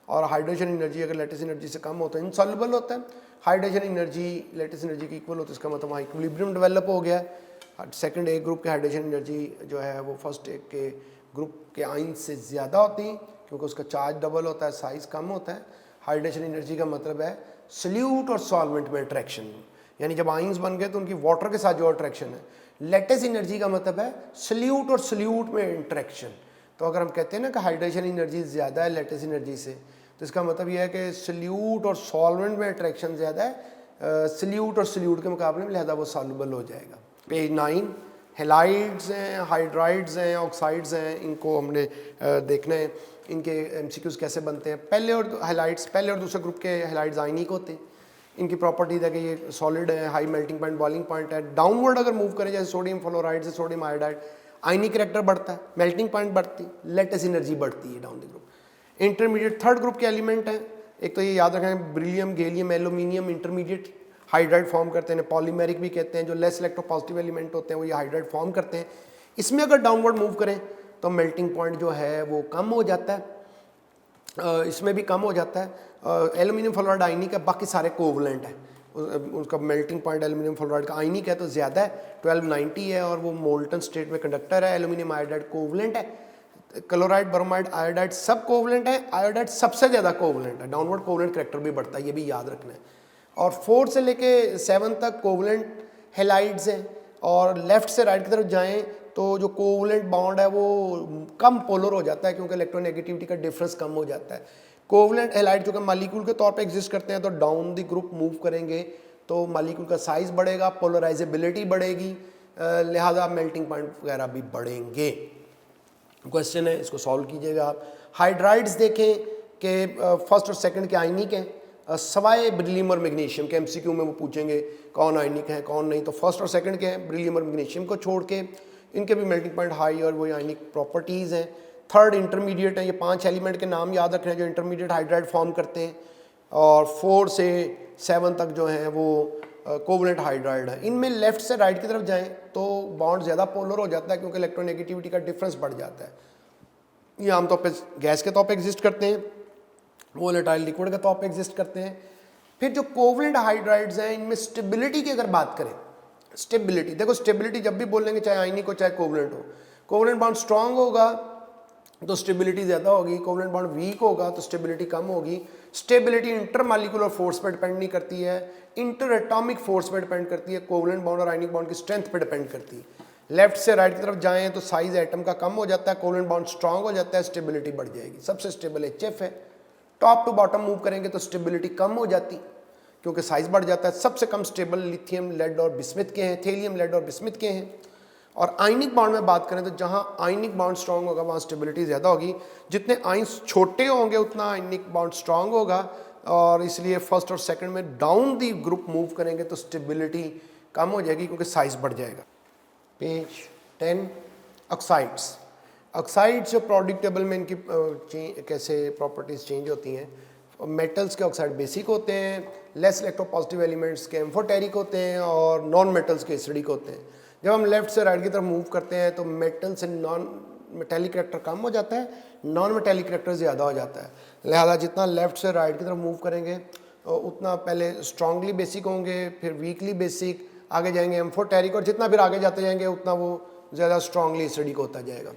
[SPEAKER 1] और हाइड्रोजन एनर्जी अगर लेटेस्ट एनर्जी से कम हो तो इनसॉल्युबल होता है। हाइड्रोजन एनर्जी लेटेस्ट एनर्जी की इक्वल हो तो इसका मतलब वहाँ इक्विलिब्रियम डेवलप हो गया है। सेकंड ए ग्रुप के हाइड्रोजन एनर्जी जो है वो फर्स्ट ए के ग्रुप के आइन से ज़्यादा होती है, क्योंकि उसका चार्ज डबल होता है, साइज़ कम होता है। हाइड्रोजन एनर्जी का मतलब है सल्यूट और सॉल्वेंट में अट्रैक्शन, यानी जब आइंस बन गए तो उनकी वाटर के साथ जो अट्रैक्शन है। लेटेस्ट एनर्जी का मतलब है सल्यूट और सल्यूट में इंट्रैक्शन। तो अगर हम कहते हैं ना कि हाइड्रोजन एनर्जी ज़्यादा है लेटेस्ट एनर्जी से, तो इसका मतलब यह है कि सल्यूट और सॉल्वेंट में अट्रैक्शन ज़्यादा है सल्यूट और सल्यूट के मुकाबले में, लिहाजा वो सॉल्युबल हो जाएगा। पेज 9 हेलाइड्स हैं, हाइड्राइड्स हैं, ऑक्साइड्स हैं, इनको हमने देखना है इनके एमसीक्यूज कैसे बनते हैं। पहले और हेलाइड्स, पहले और दूसरे ग्रुप के हेलाइड्स आयनिक होते हैं। इनकी प्रॉपर्टीज है कि ये सॉलिड है, high melting point, boiling point है। डाउनवर्ड अगर मूव करें जैसे सोडियम फ्लोराइड से सोडियम आयोडाइड, आयनिक कैरेक्टर बढ़ता है, मेल्टिंग पॉइंट बढ़ती, लेटेस्ट एनर्जी बढ़ती है down the group. Intermediate third group के एलिमेंट हैं, एक तो ये याद रखें beryllium, gallium, aluminium intermediate hydride form करते हैं, पॉलीमेरिक भी कहते हैं, जो लेस इलेक्ट्रोपॉजिटिव एलिमेंट होते हैं वो ये हाइड्राइड फॉर्म करते हैं। इसमें अगर डाउनवर्ड मूव करें तो मेल्टिंग पॉइंट जो है वो कम हो जाता है, इसमें भी कम हो जाता है। एल्यूमिनियम फ्लोराइड आयनिक है, बाकी सारे कोवलेंट है, उसका मेल्टिंग पॉइंट एल्यूमिनियम फ्लोराइड का आयनिक है तो ज़्यादा है, 1290 है, और वो मोल्टन स्टेट में कंडक्टर है। एल्यूमिनियम आयोडाइड कोवलेंट है, क्लोराइड, ब्रोमाइड, आयोडाइड सब कोवलेंट है, आयोडाइड सबसे ज़्यादा कोवलेंट है, डाउनवर्ड कोवलेंट करैक्टर भी बढ़ता है, ये भी याद रखना है। और 4 से लेके 7 तक कोवलेंट हेलाइड्स हैं, और लेफ्ट से राइट की तरफ जाएं तो जो कोवलेंट बॉन्ड है वो कम पोलर हो जाता है, क्योंकि इलेक्ट्रोनेगेटिविटी का डिफरेंस कम हो जाता है। कोवलेंट हेलाइड जो कि मॉलिक्यूल के तौर पे एग्जिस्ट करते हैं, तो डाउन द ग्रुप मूव करेंगे तो मॉलिक्यूल का साइज बढ़ेगा, पोलराइजेबिलिटी बढ़ेगी, लिहाजा मेल्टिंग पॉइंट वगैरह भी बढ़ेंगे। क्वेश्चन है, इसको सॉल्व कीजिएगा आप। हाइड्राइड्स देखें कि फर्स्ट और सेकंड के आयनिक हैं, सवाए ब्रिलियम और मैग्नीशियम के। एमसीक्यू में वो पूछेंगे कौन आयनिक है कौन नहीं, तो फर्स्ट और सेकंड के हैं, ब्रिलियम और मैग्नीशियम को छोड़ के इनके भी मेल्टिंग पॉइंट हाई और वही आयनिक प्रॉपर्टीज़ हैं। थर्ड इंटरमीडिएट है, ये 5 एलिमेंट के नाम याद रखने हैं जो इंटरमीडिएट हाइड्राइड फॉर्म करते हैं, और 4 से 7 तक जो हैं वो कोवलेंट हाइड्राइड है। इनमें लेफ्ट से राइट की तरफ जाएं तो बॉन्ड ज़्यादा पोलर हो जाता है, क्योंकि इलेक्ट्रोनेगेटिविटी का डिफरेंस बढ़ जाता है। ये आमतौर पर गैस के तौर पर एग्जिस्ट करते हैं, वोलेटाइल लिक्विड के तौर पे एग्जिस्ट करते हैं। फिर जो कोवलेंट हाइड्राइड्स हैं, इनमें स्टेबिलिटी की अगर बात करें, स्टेबिलिटी देखो, स्टेबिलिटी जब भी बोलेंगे चाहे आयनिक हो चाहे कोवलेंट हो, कोवलेंट बॉन्ड स्ट्रांग होगा तो स्टेबिलिटी ज़्यादा होगी, कोवलेंट बॉन्ड वीक होगा तो स्टेबिलिटी कम होगी। स्टेबिलिटी इंटरमॉलिक्यूलर फोर्स पर डिपेंड नहीं करती है, इंटर एटॉमिक फोर्स पर डिपेंड करती है, कोवलेंट बॉन्ड और आयनिक बॉन्ड की स्ट्रेंथ पर डिपेंड करती है। लेफ्ट से राइट की तरफ जाएं तो साइज एटम का कम हो जाता है, कोवलेंट बॉन्ड स्ट्रांग हो जाता है, स्टेबिलिटी बढ़ जाएगी। सबसे स्टेबल HF है। टॉप टू बॉटम मूव करेंगे तो स्टेबिलिटी कम हो जाती, क्योंकि साइज बढ़ जाता है। सबसे कम स्टेबल लिथियम, लेड और बिस्मिथ के हैं, थेलियम, लेड और बिस्मिथ के हैं। और आयनिक बॉन्ड में बात करें तो जहां आयनिक बॉन्ड स्ट्रांग होगा वहां स्टेबिलिटी ज़्यादा होगी, जितने आयंस छोटे होंगे उतना आयनिक बॉन्ड स्ट्रांग होगा, और इसलिए फर्स्ट और सेकंड में डाउन दी ग्रुप मूव करेंगे तो स्टेबिलिटी कम हो जाएगी, क्योंकि साइज बढ़ जाएगा। Page 10 oxides. ऑक्साइड्स जो प्रोडक्ट टेबल में इनकी कैसे प्रॉपर्टीज़ चेंज होती हैं। मेटल्स के ऑक्साइड बेसिक होते हैं, लेस इलेक्ट्रोपॉजिटिव एलिमेंट्स के एम्फोटेरिक होते हैं, और नॉन मेटल्स के एसिडिक होते हैं। जब हम लेफ्ट से राइट की तरफ मूव करते हैं तो मेटल से नॉन मेटेलिक कैरेक्टर कम हो जाता है, नॉन मेटेलिक कैरेक्टर ज़्यादा हो जाता है। लिहाजा जितना लेफ्ट से राइट की तरफ मूव करेंगे उतना पहले स्ट्रांगली बेसिक होंगे, फिर वीकली बेसिक, आगे जाएंगे एम्फोटेरिक, और जितना फिर आगे जाते जाएंगे उतना वो ज़्यादा स्ट्रांगली एसिडिक होता जाएगा।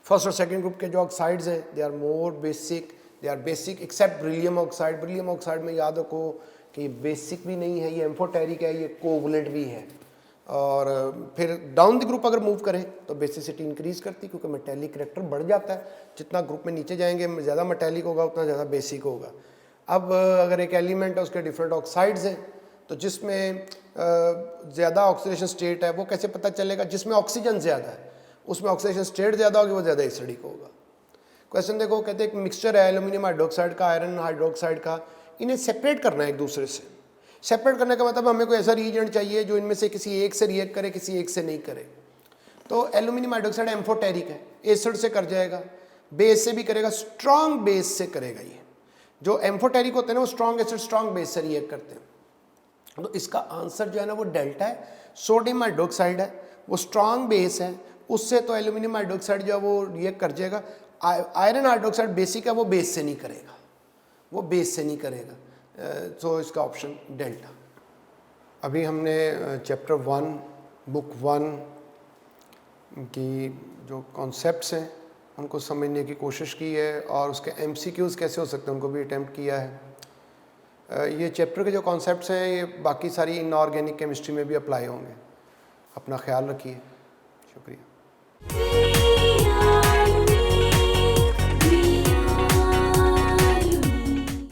[SPEAKER 1] फर्स्ट और सेकंड ग्रुप के जो ऑक्साइड्स हैं they are more basic, they are basic except beryllium oxide. Beryllium oxide में याद रखो कि ये बेसिक भी नहीं है, ये एम्फोटेरिक है, ये कोवलेंट भी है। और फिर डाउन द ग्रुप अगर मूव करें तो बेसिसिटी इंक्रीज़ करती, क्योंकि मेटेलिक करेक्टर बढ़ जाता है। जितना ग्रुप में नीचे जाएंगे ज़्यादा मेटेलिक होगा, उतना ज़्यादा बेसिक होगा। अब अगर एक एलिमेंट है उसके डिफरेंट ऑक्साइड्स हैं, तो जिसमें ज़्यादा ऑक्सीडेशन स्टेट है वो कैसे पता चलेगा? जिसमें ऑक्सीजन ज़्यादा है उसमें ऑक्सीडेशन स्टेट ज़्यादा होगी, वो ज़्यादा एसिडिक होगा। क्वेश्चन देखो, कहते हैं एक मिक्सचर है एल्यूमिनियम हाइड्रोक्साइड का, आयरन हाइड्रोक्साइड का, इन्हें सेपरेट करना है एक दूसरे से। सेपरेट करने का मतलब हमें कोई ऐसा रिएजेंट चाहिए जो इनमें से किसी एक से रिएक्ट करे, किसी एक से नहीं करे। तो एल्यूमिनियम हाइड्रोक्साइड एम्फोटेरिक है, एसिड से कर जाएगा, बेस से भी करेगा, स्ट्रॉन्ग बेस से करेगा। ये जो एम्फोटेरिक होते हैं ना वो स्ट्रॉन्ग एसिड स्ट्रॉन्ग बेस से रिएक्ट करते हैं। तो इसका आंसर जो है ना वो डेल्टा है। सोडियम हाइड्रोक्साइड है, वो स्ट्रॉन्ग बेस है, उससे तो एल्यूमिनियम हाइड्रोक्साइड जो है वो रिएक्ट कर जाएगा। आयरन हाइड्रोक्साइड बेसिक है, वो बेस से नहीं करेगा, वो बेस से नहीं करेगा। तो इसका ऑप्शन डेल्टा। अभी हमने चैप्टर 1 बुक 1 की जो कॉन्सेप्ट्स हैं उनको समझने की कोशिश की है, और उसके MCQs कैसे हो सकते हैं उनको भी अटैम्प्ट किया है। ये चैप्टर के जो कॉन्सेप्ट्स हैं ये बाकी सारी इनऑर्गेनिक केमिस्ट्री में भी अप्लाई होंगे। अपना ख्याल रखिए। शुक्रिया।